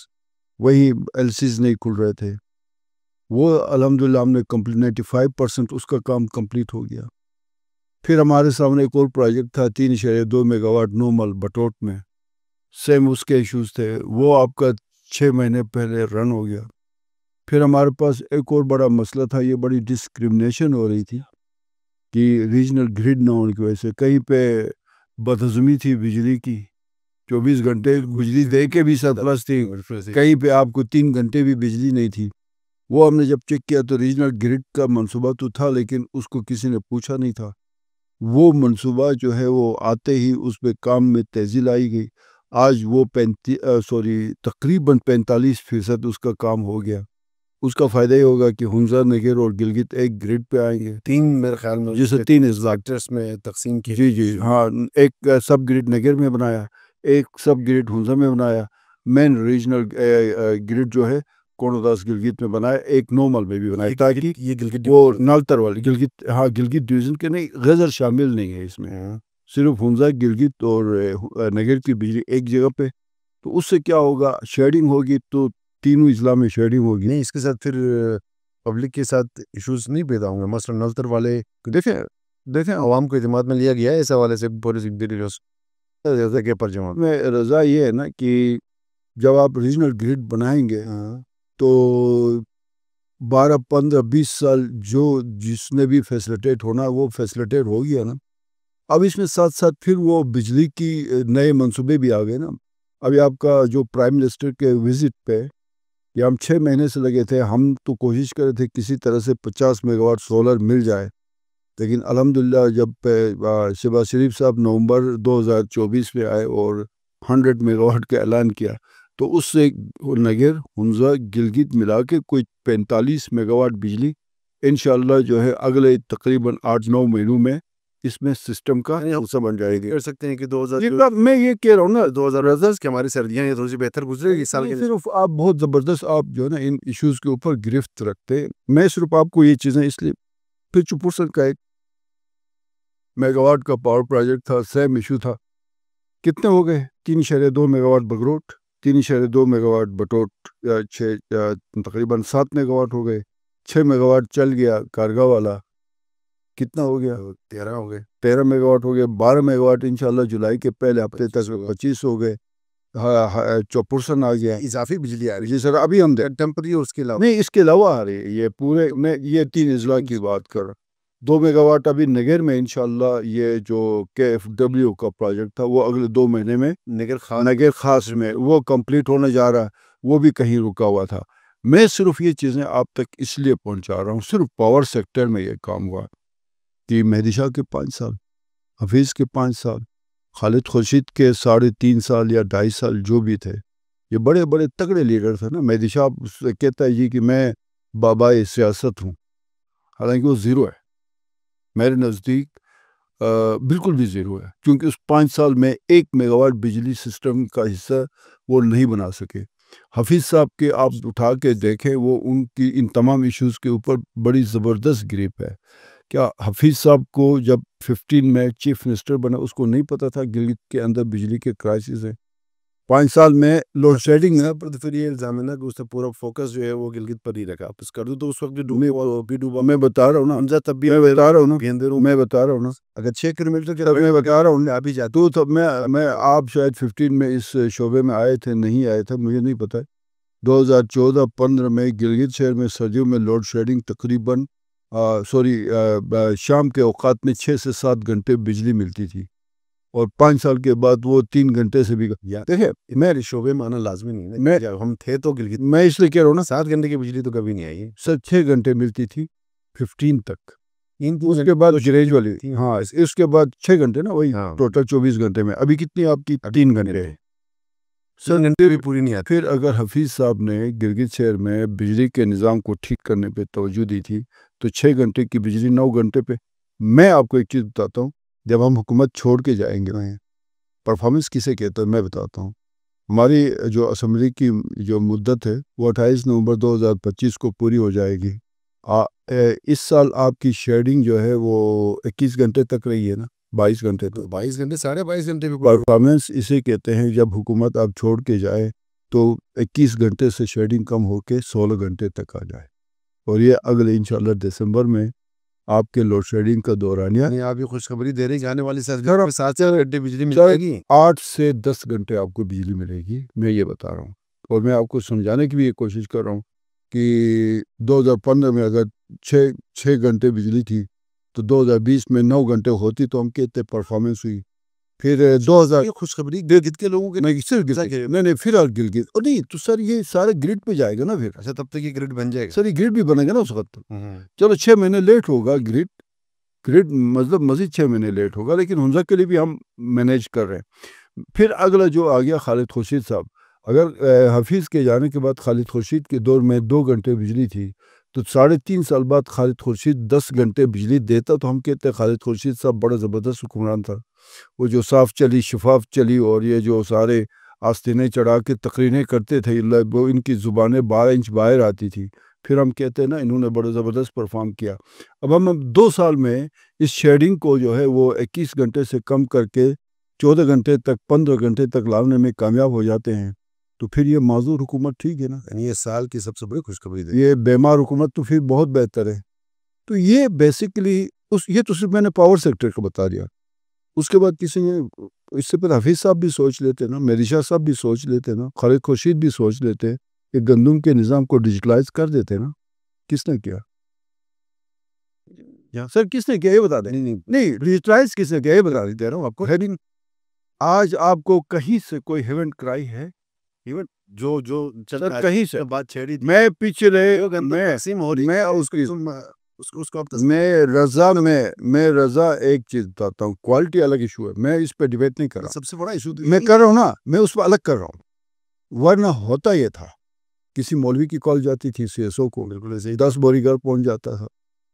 وہی ایل سیز نہیں کھل رہے تھے. وہ الحمدللہ ہم نے کمپلیٹ 95% اس کا کام کمپلیٹ ہو گیا. پھر ہمارے سامنے ایک اور پروجیکٹ تھا 3.2 میگا واٹ نومل بٹوٹ میں, سیم اس کے ایشوز تھے, وہ آپ کا 6 مہینے پہلے رن ہو گیا. پھر ہمارے پاس ایک اور بڑا مسئلہ تھا, یہ بڑی ڈسکرمنیشن ہو رہی تھی کہ ریجنل گریڈ نہ ہونے کی وجہ سے کہیں پہ بدہضمی تھی بجلی کی, 24 گھنٹے بجلی دے کے بھی سرپلس تھی, کہیں پہ آپ کو 3 گھنٹے بھی بجلی نہیں تھی. وہ ہم نے جب چیک کیا تو ریجنل گریڈ کا منصوبہ تو تھا, لیکن اس کو کسی نے پوچھا نہیں تھا. وہ منصوبہ جو ہے وہ آتے ہی اس پہ کام میں تیزی لائی گئی. آج وہ تقریباً 45% اس کا کام ہو گیا. اس کا فائدہ یہ ہوگا کہ ہنزا، نگر اور گلگت ایک گریڈ پہ آئیں گے. 3 میرے خیال میں جسے 3 اضلاع میں تقسیم کی. جی ہاں، ایک سب گریڈ نگر میں بنایا، ایک سب گریڈ ہنزا میں بنایا، مین ریجنل گریڈ جو ہے کونوداس گلگت میں بنایا، ایک نارمل میں بھی بنایا تاکہ یہ گلگت وہ نالتر والی گلگت، ہاں گلگت ڈویژن کے نہیں، غزر شامل نہیں ہے اس میں، صرف ہنزا، گلگت اور نگر کی بجلی ایک جگہ پہ. تو اس سے کیا ہوگا، شیڈنگ ہوگی تو تینوں اضلاع میں شیڈنگ ہوگی. نہیں، اس کے ساتھ پھر پبلک کے ساتھ ایشوز نہیں پیدا ہوں گے. مثلا نلتر والے دیکھیں عوام کو اعتماد میں لیا گیا ہے اس حوالے سے پوری کے پرجمہ میں رضا یہ ہے نا کہ جب آپ ریجنل گریڈ بنائیں گے تو 12 15 20 سال جو جس نے بھی فیسلیٹیٹ ہونا وہ فیسلیٹیٹ ہو گیا نا. اب اس میں ساتھ ساتھ پھر وہ بجلی کی نئے منصوبے بھی آ گئے نا. ابھی آپ کا جو پرائم منسٹر کے وزٹ پہ یہ ہم 6 مہینے سے لگے تھے، ہم تو کوشش کر رہے تھے کسی طرح سے 50 میگا واٹ سولر مل جائے، لیکن الحمدللہ جب شہباز شریف صاحب نومبر 2024 میں آئے اور 100 میگا واٹ کا اعلان کیا تو اس سے نگر، ہنزا، گلگت ملا کے کوئی 45 میگا واٹ بجلی انشاءاللہ جو ہے اگلے تقریباً 8-9 مہینوں میں اس میں سسٹم کا حصہ بن جائے گی. کر سکتے ہیں کہ 2000 میں یہ کہہ رہا ہوں نا 2010 کہ ہماری سردیاں یہ تھوڑی سی بہتر گزرے گی اس سال کے. صرف آپ بہت زبردست آپ جو ہے نا ان ایشوز کے اوپر گرفت رکھتے. میں صرف آپ کو یہ چیزیں اس لیے پھر 4% کا ایک میگا واٹ کا پاور پروجیکٹ تھا، سیم ایشو تھا. کتنے ہو گئے؟ 3.2 mega what Bagrote, 3.2 mega what بٹوٹ، 6 تقریباً 7 میگا واٹ ہو گئے. 6 میگا واٹ چل گیا کارگا والا، کتنا ہو گیا؟ 13 ہو گئے. 13 میگا واٹ ہو گئے. 12 میگا واٹ انشاءاللہ جولائی کے پہلے ہفتے تک 25 ہو گئے. 4% آ گیا اضافی بجلی آ رہی جی سر. ابھی ہم ٹیمپری اس کے علاوہ نہیں، اس کے علاوہ آ رہی ہے یہ پورے میں، یہ 3 اضلاع کی بات کر رہا. 2 میگا واٹ ابھی نگر میں انشاءاللہ یہ جو KFW کا پروجیکٹ تھا وہ اگلے 2 مہینے میں نگر خاص میں وہ کمپلیٹ ہونے جا رہا ہے. وہ بھی کہیں رکا ہوا تھا. میں صرف یہ چیزیں آپ تک اس لیے پہنچا رہا ہوں، صرف پاور سیکٹر میں یہ کام ہوا کہ مہدی شاہ کے 5 سال، حفیظ کے 5 سال، خالد خورشید کے 3.5 سال یا 2.5 سال جو بھی تھے، یہ بڑے بڑے تگڑے لیڈر تھے نا. مہدی شاہ کہتا ہے جی کہ میں بابا سیاست ہوں، حالانکہ وہ زیرو ہے میرے نزدیک، بالکل بھی زیرو ہے، کیونکہ اس 5 سال میں 1 میگا واٹ بجلی سسٹم کا حصہ وہ نہیں بنا سکے. حفیظ صاحب کے آپ اٹھا کے دیکھیں، وہ ان کی ان تمام ایشوز کے اوپر بڑی زبردست گریپ ہے. کیا حفیظ صاحب کو جب 15 میں چیف منسٹر بنا اس کو نہیں پتا تھا گلگت کے اندر بجلی کے کرائسس ہیں؟ 5 سال میں لوڈ شیڈنگ ہے. پر پھر یہ الزام ہے نا کہ اس نے پورا فوکس جو ہے وہ گلگت پر ہی رکھا. واپس کر دوں تو اس وقت بھی ڈوبا. میں بتا رہا ہوں نا، حمزہ تب بھی میں بتا رہا ہوں نا، میں بتا رہا ہوں نا، اگر 6 کلومیٹر کے میں بتا رہا ہوں نا. ابھی جاتے تو میں آپ شاید 15 میں اس شعبے میں آئے تھے، نہیں آئے تھے مجھے نہیں پتا. 2014-15 میں گلگت شہر میں سردیوں میں لوڈ شیڈنگ تقریباً شام کے اوقات میں 6 سے 7 گھنٹے بجلی ملتی تھی، اور 5 سال کے بعد وہ 3 گھنٹے سے بھی. دیکھیں میرے شعبے میں آنا لازمی نہیں ہے، جب ہم تھے تو گلگت میں اس لیے کہہ رہا ہوں نا 7 گھنٹے کی بجلی تو کبھی نہیں آئی ہے سر. 6 گھنٹے ملتی تھی 15 تک، اس کے بعد گریجولی تھی. ہاں اس کے بعد 6 گھنٹے نا، وہی ٹوٹل 24 گھنٹے میں. ابھی کتنی آپ کی 3 گھنٹے سر، گھنٹے بھی پوری نہیں آتی. پھر اگر حفیظ صاحب نے گلگت شہر میں بجلی کے نظام کو ٹھیک کرنے پہ توجہ دی تھی تو 6 گھنٹے کی بجلی 9 گھنٹے پہ. میں آپ کو ایک چیز بتاتا ہوں، جب ہم حکومت چھوڑ کے جائیں گے پرفارمنس کسے کہتا ہے میں بتاتا ہوں. ہماری جو اسمبلی کی جو مدت ہے وہ 28 نومبر 2025 کو پوری ہو جائے گی. اس سال آپ کی شیڈنگ جو ہے وہ 21 گھنٹے تک رہی ہے نا، 22 گھنٹے تک. 22 گھنٹے 22.5 گھنٹے بھی پرفارمنس اسے کہتے ہیں جب حکومت آپ چھوڑ کے جائے تو 21 گھنٹے سے شیڈنگ کم ہو کے 16 گھنٹے تک آ جائے. اور یہ اگلے انشاءاللہ دسمبر میں آپ کے لوڈ شیڈنگ کا دورانیہ. نہیں، آپ یہ خوشخبری دے رہے ہیں کہ آنے والی 7 گھنٹے بجلی ملے گی. 8 سے 10 گھنٹے آپ کو بجلی ملے گی، میں یہ بتا رہا ہوں. اور میں آپ کو سمجھانے کی بھی یہ کوشش کر رہا ہوں کہ 2015 میں اگر 6 گھنٹے بجلی تھی تو 2020 میں 9 گھنٹے ہوتی تو ہم کہتے پرفارمنس ہوئی. پھر 2000 خوشخبری گلگت کے لوگوں کے نہیں پھر گلگت نہیں تو سر یہ سارے گریڈ پہ جائے گا نا. پھر اچھا، تب تک یہ گریڈ بن جائے گا سر. یہ گریڈ بھی بنے گا نا اس وقت. چلو 6 مہینے لیٹ ہوگا گریڈ مطلب مزید 6 مہینے لیٹ ہوگا، لیکن ہنزا کے لیے بھی ہم مینیج کر رہے ہیں. پھر اگلا جو آ گیا خالد خورشید صاحب. اگر حفیظ کے جانے کے بعد خالد خورشید کے دور میں 2 گھنٹے بجلی تھی تو 3.5 سال بعد خالد خورشید 10 گھنٹے بجلی دیتا تو ہم کہتے ہیں خالد خورشید صاحب بڑا زبردست حکمران تھا. وہ جو صاف چلی شفاف چلی اور یہ جو سارے آستینیں چڑھا کے تقریریں کرتے تھے وہ ان کی زبانیں 12 انچ باہر آتی تھی. پھر ہم کہتے ہیں نا انہوں نے بڑا زبردست پرفارم کیا. اب ہم 2 سال میں اس شیڈنگ کو جو ہے وہ 21 گھنٹے سے کم کر کے 14 گھنٹے تک 15 گھنٹے تک لانے میں کامیاب ہو جاتے ہیں تو پھر یہ معذور حکومت ٹھیک ہے نا. یعنی یہ سال کی سب سے بڑی خوشخبری ہے. یہ بیمار حکومت تو پھر بہت بہتر ہے. تو یہ بیسیکلی یہ تو صرف میں نے پاور سیکٹر کا بتا دیا. اس کے بعد کسی نے اس سے پہلے حفیظ صاحب بھی سوچ لیتے نا, مہدی شاہ صاحب بھی سوچ لیتے نا, خالد خورشید بھی سوچ لیتے کہ گندم کے نظام کو ڈیجیٹلائز کر دیتے نا. کس نے کیا سر؟ کس نے کیا یہ بتا دیں. نہیں ڈیجیٹلائز کس نے کیا یہ بتا دے رہا ہوں آپ کو. آج آپ کو کہیں سے کوئی ہیون کرائی ہے جو سر کہیں سے بات چھیڑی میں پیچھے رہے میں رضا ایک چیز بتاتا ہوں, کوالٹی الگ ایشو ہے, میں اس پہ ڈیبیٹ نہیں کر رہا. سب سے بڑا ایشو میں کر رہا ہوں نا, میں اس پہ الگ کر رہا ہوں. ورنہ ہوتا یہ تھا کسی مولوی کی کال جاتی تھی سی ایس او کو, بالکل 10 بوری گھر پہنچ جاتا تھا.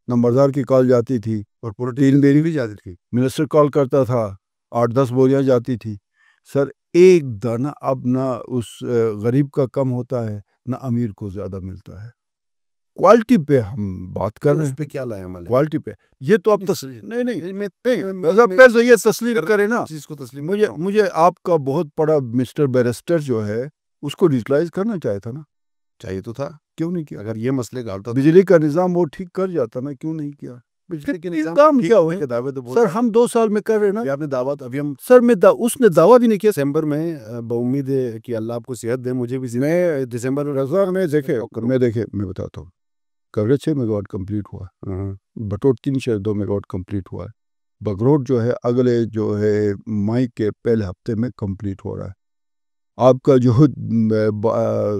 نمبردار کی کال جاتی تھی اور پروٹین بیری بھی جاتی تھی. منسٹر کال کرتا تھا 8-10 بوریاں جاتی تھی. سر ایک دانہ اب نہ اس غریب کا کم ہوتا ہے نہ امیر کو زیادہ ملتا ہے. کوالٹی پہ ہم بات کر رہے ہیں. اس پہ کیا لائے عمل ہے؟ کوالٹی پہ یہ تو اب نہیں تسلیم کرے نا چیز کو تسلیم. مجھے آپ کا بہت بڑا مسٹر بیرسٹر جو ہے اس کو ڈیجیٹلائز کرنا چاہیے تھا نا. چاہیے تو تھا, کیوں نہیں کیا؟ اگر یہ مسئلے کا ہوتا بجلی کا نظام وہ ٹھیک کر جاتا نا, کیوں نہیں کیا؟ بجلی کے نظام کیا ہوئے دعوے تو سر ہم 2 سال میں کر رہے ہیں نا. آپ نے دعوت ابھی ہم سر میں اس نے دعویٰ بھی نہیں کیا. دسمبر میں بامید ہے کہ اللہ آپ کو صحت دے, مجھے بھی میں دسمبر میں رضا میں بتاتا ہوں. کوریج 6 میگا واٹ کمپلیٹ ہوا, بٹوٹ 3 شہر 2 میگا واٹ کمپلیٹ ہوا ہے. بگروٹ جو ہے اگلے جو ہے مئی کے پہلے ہفتے میں کمپلیٹ ہو رہا ہے. آپ کا جو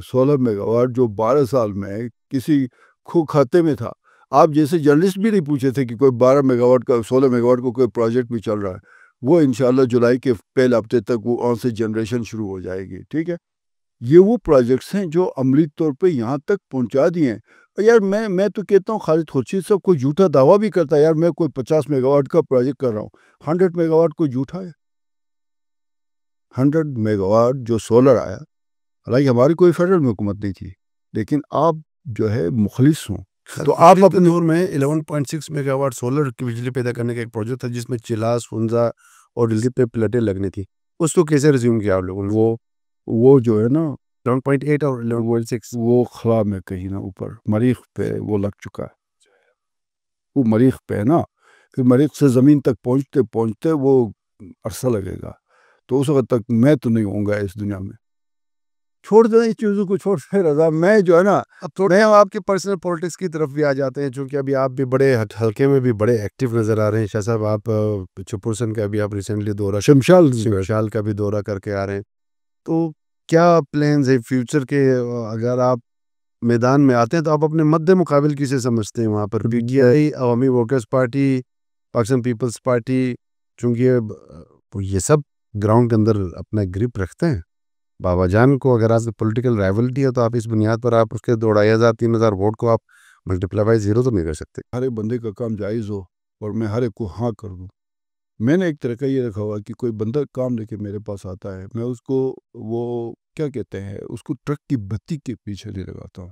16 میگا واٹ جو 12 سال میں کسی کھاتے میں تھا, آپ جیسے جرنلسٹ بھی نہیں پوچھے تھے کہ کوئی 12 میگا واٹ کا 16 میگا واٹ کو کوئی پروجیکٹ بھی چل رہا ہے. وہ انشاءاللہ جولائی کے پہلے ہفتے تک وہ آن سے جنریشن شروع ہو جائے گی. ٹھیک ہے, یہ وہ پروجیکٹس ہیں جو عملی طور پہ یہاں تک پہنچا دیے ہیں. یار میں تو کہتا ہوں خالد خورشید صاحب کوئی جھوٹا دعویٰ بھی کرتا ہے یار میں کوئی 50 میگا واٹ کا پروجیکٹ کر رہا ہوں. 100 میگا واٹ کوئی جھوٹا ہے؟ 100 میگا واٹ جو سولر آیا, حالانکہ ہماری کوئی فیڈرل میں حکومت نہیں تھی, لیکن آپ جو ہے مخلص ہوں تو آپ اپنے دور میں 11.6 میگا واٹ سولر کی بجلی پیدا کرنے کا ایک پروجیکٹ تھا جس میں چلاس فنزا اور ریلز پہ پلیٹیں لگنی تھی. اس کو کیسے ریزیوم کیا آپ لوگوں نے؟ وہ جو ہے نا 11.8 اور 11.6 وہ خلا میں کہیں نا اوپر مریخ پہ وہ لگ چکا ہے. وہ مریخ پہ ہے نا, پھر مریخ سے زمین تک پہنچتے وہ عرصہ لگے گا. تو اس وقت تک میں تو نہیں ہوں گا اس دنیا میں. چھوڑ دیں اس چیزوں کو, چھوڑ دیں رضا. میں جو ہے نا میں آپ کے پرسنل پولیٹکس کی طرف بھی آ جاتے ہیں, چونکہ ابھی آپ بھی بڑے حلقے میں بھی بڑے ایکٹیو نظر آ رہے ہیں. شاہ صاحب آپ چپرسن کا بھی آپ ریسنٹلی دورہ, شمشال کا بھی دورہ کر کے آ رہے ہیں. تو کیا پلانز ہے فیوچر کے؟ اگر آپ میدان میں آتے ہیں تو آپ اپنے مد مقابل کسے سمجھتے ہیں وہاں پر؟ پی T I, Awami workers party, Pakistan peoples party, چونکہ یہ سب گراؤنڈ کے اندر اپنا گرپ رکھتے ہیں. بابا جان کو اگر آپ کی پولیٹیکل رائیولٹی ہے تو آپ اس بنیاد پر آپ اس کے 2,500-3,000 ووٹ کو آپ ملٹیپلائی بائی 0 تو نہیں کر سکتے. ہر ایک بندے کا کام جائز ہو اور میں ہر ایک کو ہاں کر دوں. میں نے ایک طریقہ یہ رکھا ہوا کہ کوئی بندہ کام لے کے میرے پاس آتا ہے, میں اس کو وہ کیا کہتے ہیں اس کو ٹرک کی بتی کے پیچھے نہیں لگاتا ہوں.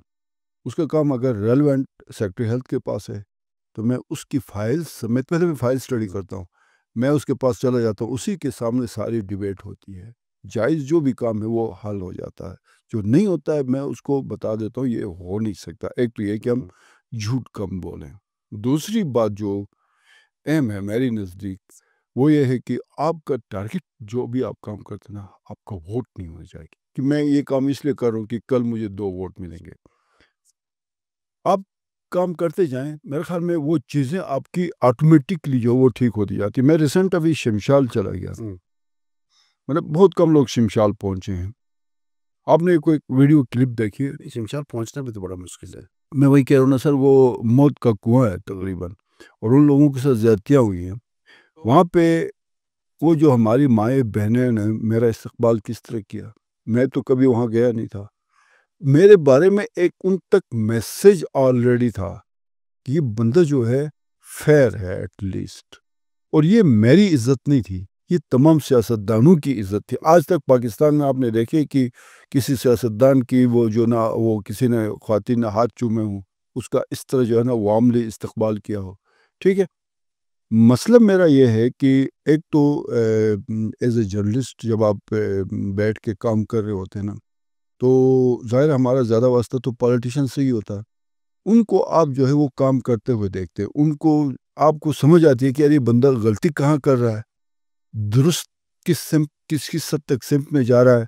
اس کا کام اگر ریلیونٹ سیکٹری ہیلتھ کے پاس ہے تو میں اس کی فائل سمیت پہلے میں فائل سٹڈی کرتا ہوں, میں اس کے پاس چلا جاتا ہوں, اسی کے سامنے ساری ڈیبیٹ ہوتی ہے. جائز جو بھی کام ہے وہ حل ہو جاتا ہے, جو نہیں ہوتا ہے میں اس کو بتا دیتا ہوں یہ ہو نہیں سکتا. ایک تو یہ کہ ہم جھوٹ کم بولیں. دوسری بات جو اہم ہے میری نزدیک وہ یہ ہے کہ آپ کا ٹارگٹ جو بھی آپ کام کرتے ہیں نا, آپ کا ووٹ نہیں ہو جائے گی کہ میں یہ کام اس لیے کر رہا ہوں کہ کل مجھے 2 ووٹ ملیں گے. آپ کام کرتے جائیں, میرے خیال میں وہ چیزیں آپ کی آٹومیٹکلی جو وہ ٹھیک ہوتی جاتی. میں ریسنٹ ابھی شمشال چلا گیا, مطلب بہت کم لوگ شمشال پہنچے ہیں. آپ نے کوئی ویڈیو کلپ دیکھی ہے؟ شمشال پہنچنا بھی تو بڑا مشکل ہے. میں وہی کہہ رہا ہوں نا سر, وہ موت کا کنواں ہے تقریباً, اور ان لوگوں کے ساتھ زیادتیاں ہوئی ہیں وہاں پہ. وہ جو ہماری مائیں بہنیں نے میرا استقبال کس طرح کیا, میں تو کبھی وہاں گیا نہیں تھا. میرے بارے میں ایک ان تک میسج آلریڈی تھا کہ یہ بندہ جو ہے فیئر ہے ایٹ لیسٹ. اور یہ میری عزت نہیں تھی, یہ تمام سیاستدانوں کی عزت تھی. آج تک پاکستان میں آپ نے دیکھے کہ کسی سیاستدان کی وہ جو نہ وہ کسی نے خواتین نے ہاتھ چومے ہوں, اس کا اس طرح جو ہے نا وارملی استقبال کیا ہو. ٹھیک ہے, مسئلہ میرا یہ ہے کہ ایک تو ایز اے جرنلسٹ جب آپ بیٹھ کے کام کر رہے ہوتے ہیں نا, تو ظاہر ہمارا زیادہ واسطہ تو پالیٹیشین سے ہی ہوتا ہے. ان کو آپ جو ہے وہ کام کرتے ہوئے دیکھتے ہیں, ان کو آپ کو سمجھ آتی ہے کہ یار یہ بندہ غلطی کہاں کر رہا ہے, درست کس سمت کس حد تک سمت میں جا رہا ہے,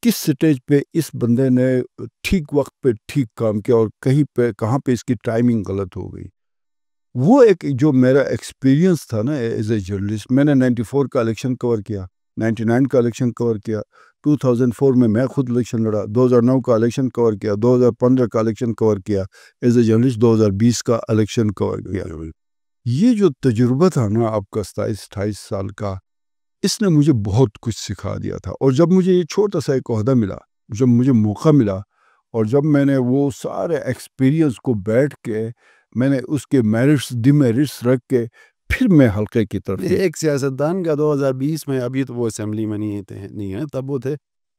کس سٹیج پہ اس بندے نے ٹھیک وقت پہ ٹھیک کام کیا اور کہیں پہ کہاں پہ اس کی ٹائمنگ غلط ہو گئی. وہ ایک جو میرا ایکسپیرینس تھا نا ایز اے جرنلسٹ, میں نے 94 کا الیکشن کور کیا, 99 کا الیکشن کور کیا, 2004 میں خود الیکشن لڑا, 2009 کا الیکشن کور کیا, 2015 کا الیکشن کور کیا ایز اے جرنلسٹ, 2020 کا الیکشن کور کیا. یہ جو تجربہ تھا نا آپ کا 27-28 سال کا, اس نے مجھے بہت کچھ سکھا دیا تھا. اور جب مجھے یہ چھوٹا سا ایک عہدہ ملا, جب مجھے موقع ملا, اور جب میں نے وہ سارے ایکسپیرینس کو بیٹھ کے میں نے اس کے میرٹس ڈی میرٹس رکھ کے پھر میں حلقے کی طرف. ایک سیاستدان کا 2020 میں, ابھی تو وہ اسمبلی میں نہیں ہے, تب وہ تھے,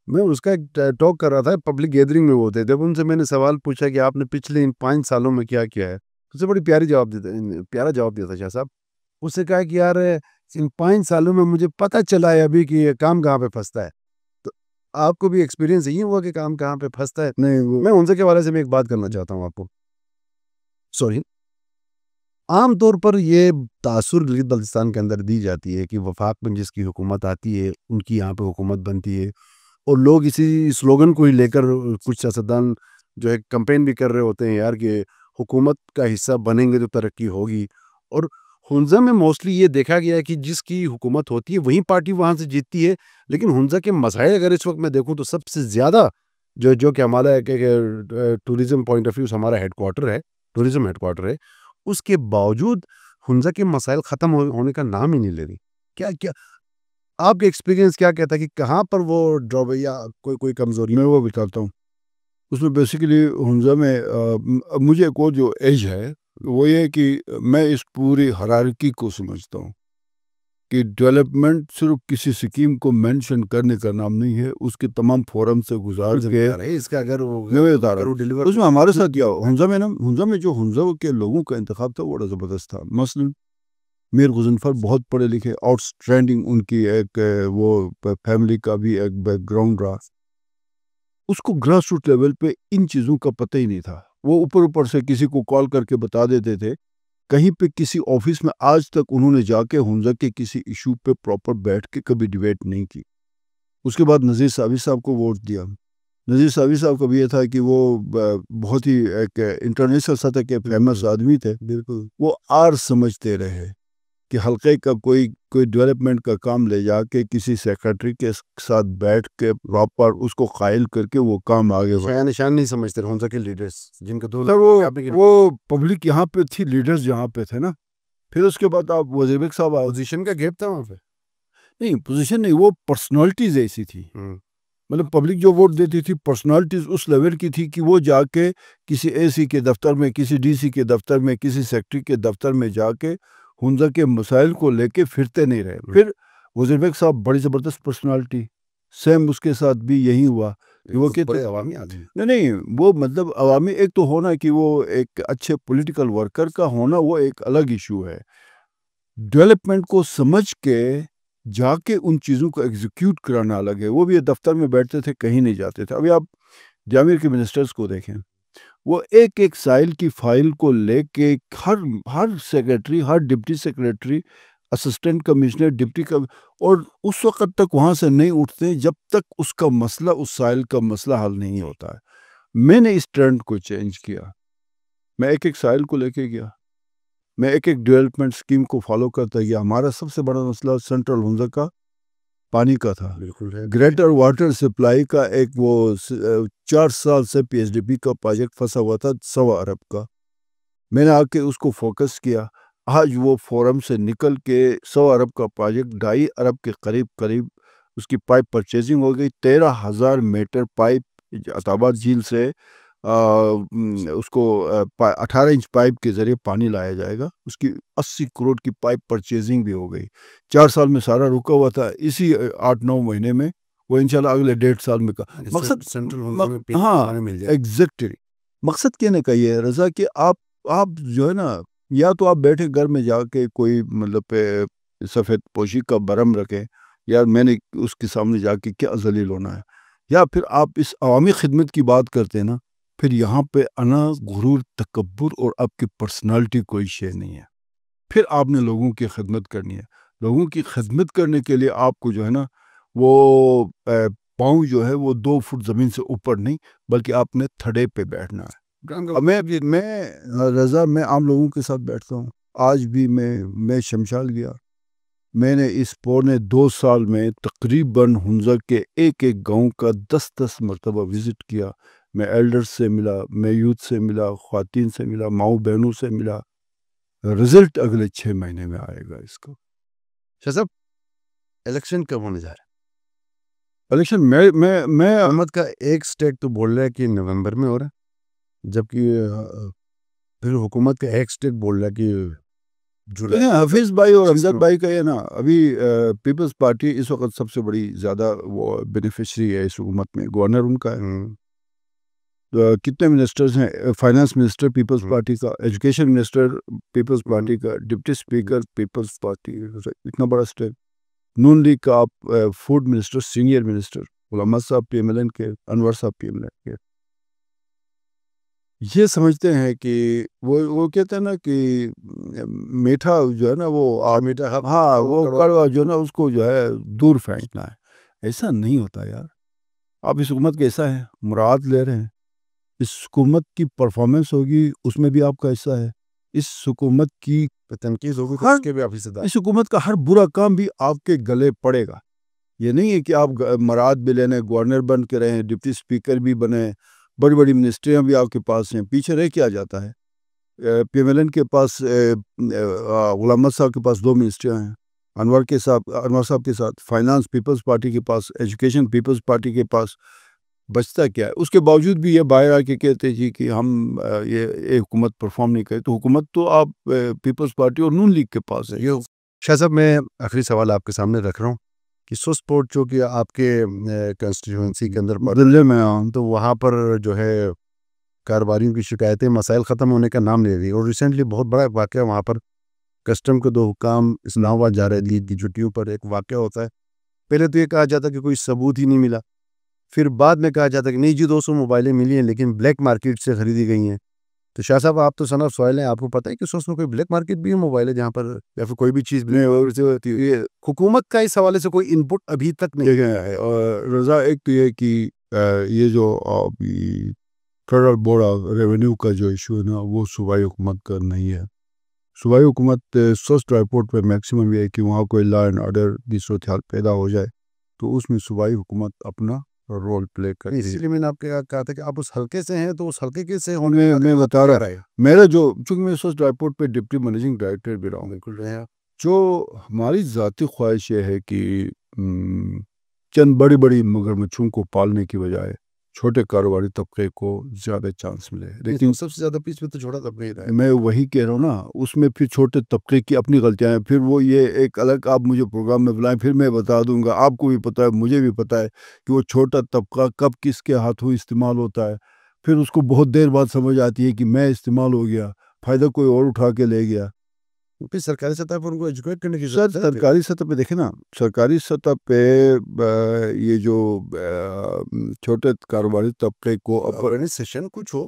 میں اس کا ایک ٹاک کر رہا تھا, پبلک گیدرنگ میں وہ تھے. جب ان سے میں نے سوال پوچھا کہ آپ نے پچھلے ان 5 سالوں میں کیا کیا ہے, اس سے بڑی پیارا جواب دیا تھا شاہ صاحب. اس سے کہا کہ یار ان 5 سالوں میں مجھے پتہ چلا ہے ابھی کہ یہ کام کہاں پہ پھنستا ہے. تو آپ کو بھی ایکسپیرینس یہی ہوا کہ کام کہاں پہ پھنستا ہے؟ نہیں, میں ان سے کے حوالے سے میں ایک بات کرنا چاہتا ہوں آپ کو. سوری, عام طور پر یہ تاثر گلگت بلتستان کے اندر دی جاتی ہے کہ وفاق میں جس کی حکومت آتی ہے ان کی یہاں پہ حکومت بنتی ہے, اور لوگ اسی سلوگن کو ہی لے کر کچھ سیاستدان جو ہے کمپین بھی کر رہے ہوتے ہیں یار کہ حکومت کا حصہ بنیں گے تو ترقی ہوگی. اور ہنزا میں موسٹلی یہ دیکھا گیا ہے کہ جس کی حکومت ہوتی ہے وہیں پارٹی وہاں سے جیتتی ہے. لیکن ہنزا کے مسائل اگر اس وقت میں دیکھوں تو سب سے زیادہ جو کہ ہمارا ٹوریزم پوائنٹ آف ویو سے ہمارا ہیڈ کوارٹر ہے, ٹوریزم ہیڈ کوارٹر ہے, اس کے باوجود ہنزا کے مسائل ختم ہونے کا نام ہی نہیں لے رہی. کیا آپ کے ایکسپیرینس کیا کہتا ہے کہ کہاں پر وہ ڈراپ ہے یا کوئی کمزوری؟ میں وہ بتاتا ہوں. اس میں بیسیکلی ہنزا میں مجھے ایک اور جو ایج ہے وہ یہ کہ میں اس پوری ہرارکی کو سمجھتا ہوں کہ ڈیولپمنٹ صرف کسی سکیم کو مینشن کرنے کا نام نہیں ہے, اس کے تمام فورم سے گزار کے اس کا اگر اس میں ہمارے ساتھ کیا ہنزا میں جو ہنزا کے لوگوں کا انتخاب تھا وہ بڑا زبردست تھا. مثلا میر غضنفر بہت پڑھے لکھے, آؤٹ اسٹینڈنگ ان کی ایک وہ فیملی کا بھی ایک بیک گراؤنڈ رہا. اس کو گراس روٹ لیول پہ ان چیزوں کا پتہ ہی نہیں تھا. وہ اوپر سے کسی کو کال کر کے بتا دیتے تھے. کہیں پہ کسی آفس میں آج تک انہوں نے جا کے ہنزا کے کسی ایشو پہ پراپر بیٹھ کے کبھی ڈیبیٹ نہیں کی. اس کے بعد نذیر صابری صاحب کو ووٹ دیا. نذیر صابری صاحب کا بھی یہ تھا کہ وہ بہت ہی ایک انٹرنیشنل سطح کے فیمس آدمی تھے. بالکل وہ آر سمجھتے رہے کہ حلقے کا کوئی ڈیولپمنٹ کا کام لے جا کے کسی سیکرٹری کے ساتھ بیٹھ کے پراپر اس کو قائل کر کے وہ کام آگے شاید نشان نہیں سمجھتے ہنزا کے لیڈرز جن کا وہ پبلک یہاں پہ تھی, لیڈرز یہاں پہ تھے نا. پھر اس کے بعد آپ وزیر بیگ صاحب آئے. پوزیشن کا گیپ تھا وہاں پہ, نہیں پوزیشن نہیں, وہ پرسنالٹیز ایسی تھی. مطلب پبلک جو ووٹ دیتی تھی پرسنالٹیز اس لیول کی تھی کہ وہ جا کے کسی اے سی کے دفتر میں, کسی ڈی سی کے دفتر میں, کسی سیکٹری کے دفتر میں جا کے ہنزا کے مسائل کو لے کے پھرتے نہیں رہے. پھر وزیر بیگ صاحب بڑی زبردست پرسنالٹی, سیم اس کے ساتھ بھی یہی ہوا. وہ کہتے عوامی آدمی نہیں وہ مطلب عوامی ایک تو ہونا کہ وہ ایک اچھے پولیٹیکل ورکر کا ہونا وہ ایک الگ ایشو ہے. ڈیولپمنٹ کو سمجھ کے جا کے ان چیزوں کو ایگزیکیوٹ کرانا الگ ہے. وہ بھی دفتر میں بیٹھتے تھے, کہیں نہیں جاتے تھے. ابھی آپ جامعہ کے منسٹرز کو دیکھیں, وہ ایک سائل کی فائل کو لے کے ہر سیکرٹری, ہر deputy secretary, assistant commissioner, deputy اور اس وقت تک وہاں سے نہیں اٹھتے جب تک اس کا مسئلہ, اس سائل کا مسئلہ حل نہیں ہوتا ہے. میں نے اس ٹرینڈ کو چینج کیا. میں ایک سائل کو لے کے گیا, میں ایک ڈیولپمنٹ سکیم کو فالو کرتا گیا. ہمارا سب سے بڑا مسئلہ سینٹرل ہنزا کا پانی کا تھا. گریٹر واٹر سپلائی کا ایک وہ 4 سال سے پی ایس ڈی پی کا پروجیکٹ پھنسا ہوا تھا 100 ارب کا. میں نے آ کے اس کو فوکس کیا. آج وہ فورم سے نکل کے 100 ارب کا پروجیکٹ 2.5 ارب کے قریب اس کی پائپ پرچیزنگ ہو گئی. 13,000 میٹر پائپ عطاباد جھیل سے اس کو 18 انچ پائپ کے ذریعے پانی لایا جائے گا. اس کی 80 کروڑ کی پائپ پرچیزنگ بھی ہو گئی. 4 سال میں سارا رکا ہوا تھا. اسی 8-9 مہینے میں وہ انشاءاللہ اگلے 1.5 سال میں مقصد ہاں ایگزیکٹلی مقصد کہنے کا یہ ہے رضا کہ آپ جو ہے نا یا تو آپ بیٹھے گھر میں جا کے کوئی مطلب سفید پوشی کا برم رکھیں یا میں نے اس کے سامنے جا کے کیا ذلیل ہونا ہے, یا پھر آپ اس عوامی خدمت کی بات کرتے ہیں نا, پھر یہاں پہ انا غرور تکبر اور آپ کی پرسنالٹی کوئی شے نہیں ہے. پھر آپ نے لوگوں کی خدمت کرنی ہے. لوگوں کی خدمت کرنے کے لیے آپ کو جو ہے نا وہ پاؤں جو ہے وہ 2 فٹ زمین سے اوپر نہیں بلکہ آپ نے تھڑے پہ بیٹھنا ہے. میں رضا میں عام لوگوں کے ساتھ بیٹھتا ہوں. آج بھی میں شمشال گیا, میں نے اس پونے 2 سال میں تقریباً ہنزا کے ایک گاؤں کا 10 مرتبہ وزٹ کیا. میں ایلڈرز سے ملا, میں یوتھ سے ملا, خواتین سے ملا, ماؤں بہنوں سے ملا. رزلٹ اگلے 6 مہینے میں آئے گا. اس کو شاہ صاحب الیکشن کب ہونے جا رہا ہے؟ الیکشن میں حکومت کا ایک سٹیٹ تو بول رہا ہے کہ نومبر میں ہو رہا ہے, جبکہ پھر حکومت کا ایک سٹیٹ بول رہا ہے کہ جولائی. حفیظ بھائی اور امجد بھائی کا یہ نا ابھی پیپلز پارٹی اس وقت سب سے بڑی زیادہ وہ بینیفیشری ہے اس حکومت میں. گورنر ان کا ہے. کتنے منسٹرز ہیں؟ فائنانس منسٹر پیپلز پارٹی کا, ایجوکیشن منسٹر پیپلز پارٹی کا, ڈپٹی اسپیکر پیپلز پارٹی. اتنا بڑا اسٹیٹ. نون لیگ کا آپ فوڈ منسٹر, سینئر منسٹر علامہ صاحب پی ایم ایل این کے, انور صاحب پی ایم ایل این کے. یہ سمجھتے ہیں کہ وہ کہتے ہیں نا کہ میٹھا جو ہے نا وہ میٹھا ہاں وہ کڑوا جو ہے نا اس کو جو ہے دور پھینکنا ہے. ایسا نہیں ہوتا یار. آپ اس حکومت کے ایسا ہے مراعات لے رہے ہیں. اس حکومت کی پرفارمنس ہوگی اس میں بھی آپ کا حصہ ہے. اس حکومت کی تنقید ہوگی ہر اس کے بھی آپ حصہ دار. اس حکومت کا ہر برا کام بھی آپ کے گلے پڑے گا. یہ نہیں ہے کہ آپ مراعات بھی لینے, گورنر بن کے رہیں, ڈپٹی اسپیکر بھی بنے, بڑی بڑی منسٹریاں بھی آپ کے پاس ہیں. پیچھے رہ کیا جاتا ہے؟ پی ایم ایل این کے پاس غلام صاحب کے پاس 2 منسٹریاں ہیں, انور صاحب کے ساتھ فائنانس پیپلز پارٹی کے پاس, ایجوکیشن پیپلز پارٹی کے پاس. بچتا کیا ہے؟ اس کے باوجود بھی یہ باہر آ کے کہتے جی کہ ہم یہ حکومت پرفارم نہیں کرے. تو حکومت تو آپ پیپلز پارٹی اور نون لیگ کے پاس ہے. یہ شاہ صاحب میں آخری سوال آپ کے سامنے رکھ رہا ہوں کہ سوسپورٹ جو کہ آپ کے کنسٹیٹیوئنسی کے اندر بدلے میں تو وہاں پر جو ہے کاروباریوں کی شکایتیں مسائل ختم ہونے کا نام لے رہی, اور ریسنٹلی بہت بڑا واقعہ وہاں پر کسٹم کے 2 حکام اسلام آباد جا رہے تھے عید کی چھٹیوں پر. ایک واقعہ ہوتا ہے, پہلے تو یہ کہا جاتا کہ کوئی ثبوت ہی نہیں ملا, پھر بعد میں کہا جاتا کہ نہیں جی 200 موبائلیں ملی ہیں لیکن بلیک مارکیٹ سے خریدی گئی ہیں. تو شاہ صاحب آپ تو صنعت سوائل ہیں, آپ کو پتہ ہے کہ سوچ میں کوئی بلیک مارکیٹ بھی ہے موبائل ہے جہاں پر یا پھر کوئی بھی چیز بھی ہے؟ حکومت کا اس حوالے سے کوئی ان پٹ ابھی تک نہیں ہے. رضا ایک تو یہ کہ یہ جو فیڈرل بورڈ آف ریونیو کا جو ایشو ہے نا وہ صوبائی حکومت کا نہیں ہے. صوبائی حکومت سوسٹ رپورٹ پہ میکسیمم یہ ہے کہ وہاں کوئی لا اینڈ آرڈر کی صورتحال پیدا ہو جائے تو اس میں صوبائی حکومت اپنا رول پلے کرے. اس لیے میں نے آپ کے کہا تھا کہ آپ اس حلقے سے ہیں, تو اس حلقے کے سے میں بتا رہا ہے میرا جو چونکہ میں سوسٹ رپورٹ پہ ڈپٹی مینیجنگ ڈائریکٹر بھی رہا ہوں. بالکل رہے آپ. جو ہماری ذاتی خواہش یہ ہے کہ چند بڑی بڑی مگرمچھوں کو پالنے کی بجائے چھوٹے کاروباری طبقے کو زیادہ چانس ملے. لیکن سب سے زیادہ پیچھے تو چھوٹا طبقہ ہی رہا ہے. میں وہی کہہ رہا ہوں نا, اس میں پھر چھوٹے طبقے کی اپنی غلطیاں ہیں. پھر وہ یہ ایک الگ آپ مجھے پروگرام میں بلائیں پھر میں بتا دوں گا. آپ کو بھی پتہ ہے مجھے بھی پتہ ہے کہ وہ چھوٹا طبقہ کب کس کے ہاتھوں استعمال ہوتا ہے. پھر اس کو بہت دیر بعد سمجھ آتی ہے کہ میں استعمال ہو گیا, فائدہ کوئی اور اٹھا کے لے گیا. پھر سرکاری سطح پر ان کو ایجوکیٹ کرنے کی ضرورت ہے. سرکاری سطح پہ دیکھیں نا, سرکاری سطح پہ یہ جو چھوٹے کاروباری طبقے کو آرگنائزیشن کچھ ہو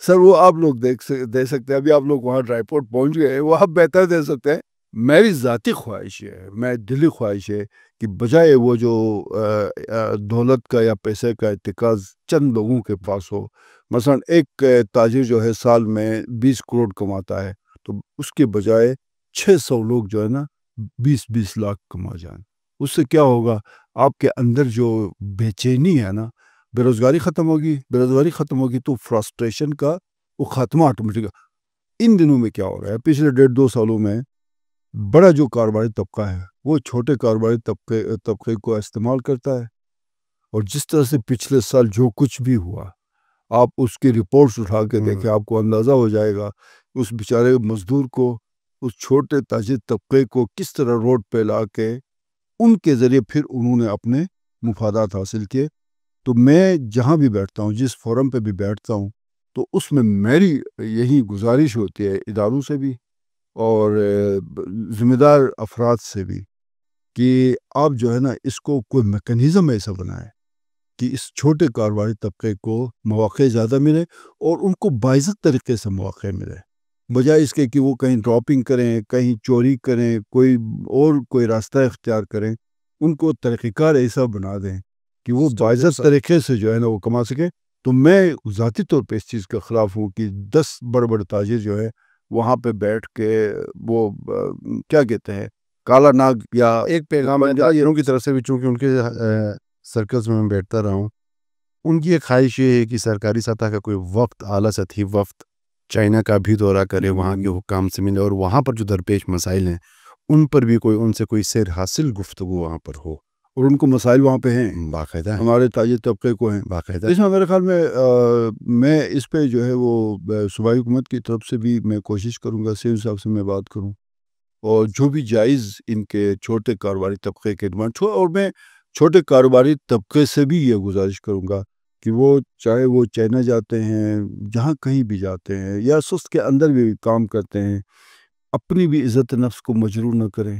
سر وہ آپ لوگ دے سکتے ہیں. ابھی آپ لوگ وہاں ڈرائی پورٹ پہنچ گئے, وہ آپ بہتر دے سکتے ہیں. میری ذاتی خواہش ہے, میں دلی خواہش ہے کہ بجائے وہ جو دولت کا یا پیسے کا اتکاز چند لوگوں کے پاس ہو, مثلا ایک تاجر جو ہے سال میں 20 کروڑ کماتا ہے تو اس کے بجائے 600 لوگ جو ہے نا 20-20 لاکھ کما جائیں. اس سے کیا ہوگا؟ آپ کے اندر جو بے چینی ہے نا, بے روزگاری ختم ہوگی تو فرسٹریشن کا وہ خاتمہ آٹومیٹک. ان دنوں میں کیا ہو رہا ہے, پچھلے 1.5-2 سالوں میں بڑا جو کاروباری طبقہ ہے وہ چھوٹے کاروباری طبقے کو استعمال کرتا ہے. اور جس طرح سے پچھلے سال جو کچھ بھی ہوا, آپ اس کی رپورٹس اٹھا کے دیکھیں, آپ کو اندازہ ہو جائے گا اس بیچارے مزدور کو, اس چھوٹے تاجر طبقے کو کس طرح روڈ پہ لا کے ان کے ذریعے پھر انہوں نے اپنے مفادات حاصل کیے. تو میں جہاں بھی بیٹھتا ہوں, جس فورم پہ بھی بیٹھتا ہوں, تو اس میں میری یہی گزارش ہوتی ہے اداروں سے بھی اور ذمہ دار افراد سے بھی کہ آپ جو ہے نا اس کو کوئی میکنزم ایسا بنائے کہ اس چھوٹے کاروباری طبقے کو مواقع زیادہ ملے اور ان کو باعزت طریقے سے مواقع ملے, بجائے اس کے کہ وہ کہیں ڈراپنگ کریں, کہیں چوری کریں, کوئی راستہ اختیار کریں. ان کو طریقہ کار ایسا بنا دیں کہ وہ باعزت طریقے سے جو ہے نا وہ کما سکیں. تو میں ذاتی طور پہ اس چیز کے خلاف ہوں کہ 10 بڑے تاجر جو ہے وہاں پہ بیٹھ کے وہ کیا کہتے ہیں کالا ناگ یا ایک پیغام ہے تاجروں کی طرف سے بھی, چونکہ ان کے سرکلز میں بیٹھتا رہا ہوں, ان کی ایک خواہش یہ ہے کہ سرکاری سطح کا کوئی وفد, اعلیٰ سطحی وفد چائنا کا بھی دورہ کرے, وہاں کے حکام سے ملے اور وہاں پر جو درپیش مسائل ہیں ان پر بھی ان سے کوئی سیر حاصل گفتگو وہاں پر ہو. اور ان کو مسائل وہاں پہ ہیں, باقاعدہ ہمارے تاجر طبقے کو ہیں باقاعدہ. اس میں میرے خیال میں اس پہ جو ہے وہ صوبائی حکومت کی طرف سے بھی میں کوشش کروں گا, سیو صاحب سے میں بات کروں اور جو بھی جائز ان کے چھوٹے کاروباری طبقے کے ڈیمانڈ ہو, اور میں چھوٹے کاروباری طبقے سے بھی یہ گزارش کروں گا کہ وہ چاہے وہ چائنا جاتے ہیں, جہاں کہیں بھی جاتے ہیں یا سست کے اندر بھی کام کرتے ہیں, اپنی بھی عزت نفس کو مجروح نہ کریں,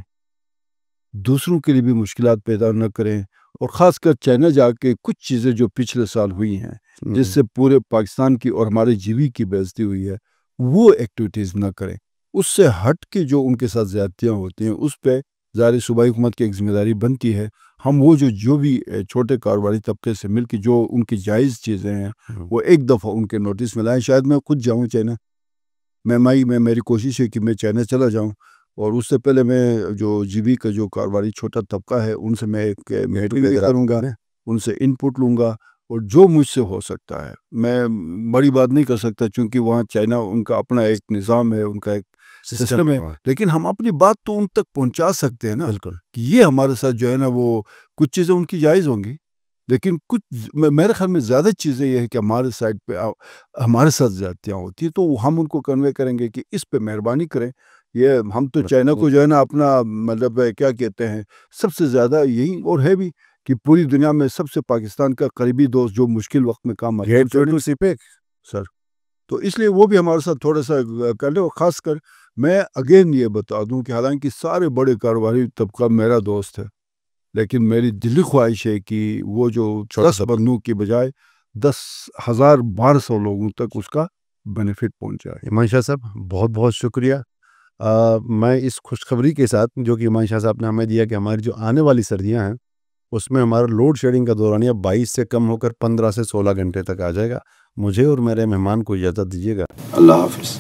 دوسروں کے لیے بھی مشکلات پیدا نہ کریں. اور خاص کر چائنا جا کے کچھ چیزیں جو پچھلے سال ہوئی ہیں جس سے پورے پاکستان کی اور ہمارے جیوی کی بے عزتی ہوئی ہے, وہ ایکٹیویٹیز نہ کریں. اس سے ہٹ کے جو ان کے ساتھ زیادتیاں ہوتی ہیں اس پہ ظاہر صوبائی حکومت کی ایک ذمہ داری بنتی ہے. ہم وہ جو بھی چھوٹے کاروباری طبقے سے مل کے جو ان کی جائز چیزیں ہیں وہ ایک دفعہ ان کے نوٹس میں لائیں. شاید میں خود جاؤں چائنا, میں میری کوشش ہے کہ میں چائنا چلا جاؤں, اور اس سے پہلے میں جو جی بی کا جو کاروباری چھوٹا طبقہ ہے ان سے میں ایک میٹنگ بھی کروں گا, ان سے ان پٹ لوں گا, اور جو مجھ سے ہو سکتا ہے. میں بڑی بات نہیں کر سکتا چونکہ وہاں چائنا ان کا اپنا ایک نظام ہے, ان کا ایک سسٹم ہے, لیکن ہم اپنی بات تو ان تک پہنچا سکتے ہیں نا. بالکل کہ یہ ہمارے ساتھ جو ہے نا وہ کچھ چیزیں ان کی جائز ہوں گی, لیکن کچھ میرے خیال میں زیادہ چیزیں یہ ہے کہ ہمارے سائڈ پہ ہمارے ساتھ زیادتیاں ہوتی ہیں, تو ہم ان کو کنوے کریں گے کہ اس پہ مہربانی کریں. یہ ہم تو چائنا کو جو ہے نا اپنا مطلب کیا کہتے ہیں سب سے زیادہ یہی اور ہے بھی کہ پوری دنیا میں سب سے پاکستان کا قریبی دوست جو مشکل وقت میں کام آتا ہے سر, تو اس لیے وہ بھی ہمارے ساتھ تھوڑا سا کر لے. اور خاص کر میں اگین یہ بتا دوں کہ حالانکہ سارے بڑے کاروباری طبقہ میرا دوست ہے, لیکن میری دلی خواہش ہے کہ وہ جو 10 بندوں کی بجائے 10,000-1200 لوگوں تک اس کا بینیفٹ پہنچ جائے. ایمان شاہ صاحب بہت بہت شکریہ. میں اس خوشخبری کے ساتھ جو کہ ایمان شاہ صاحب نے ہمیں دیا کہ ہماری جو آنے والی سردیاں ہیں اس میں ہمارا لوڈ شیڈنگ کا دورانیہ 22 سے کم ہو کر 15 سے 16 گھنٹے تک آ جائے گا. مجھے اور میرے مہمان کو اجازت دیجیے گا. اللہ حافظ.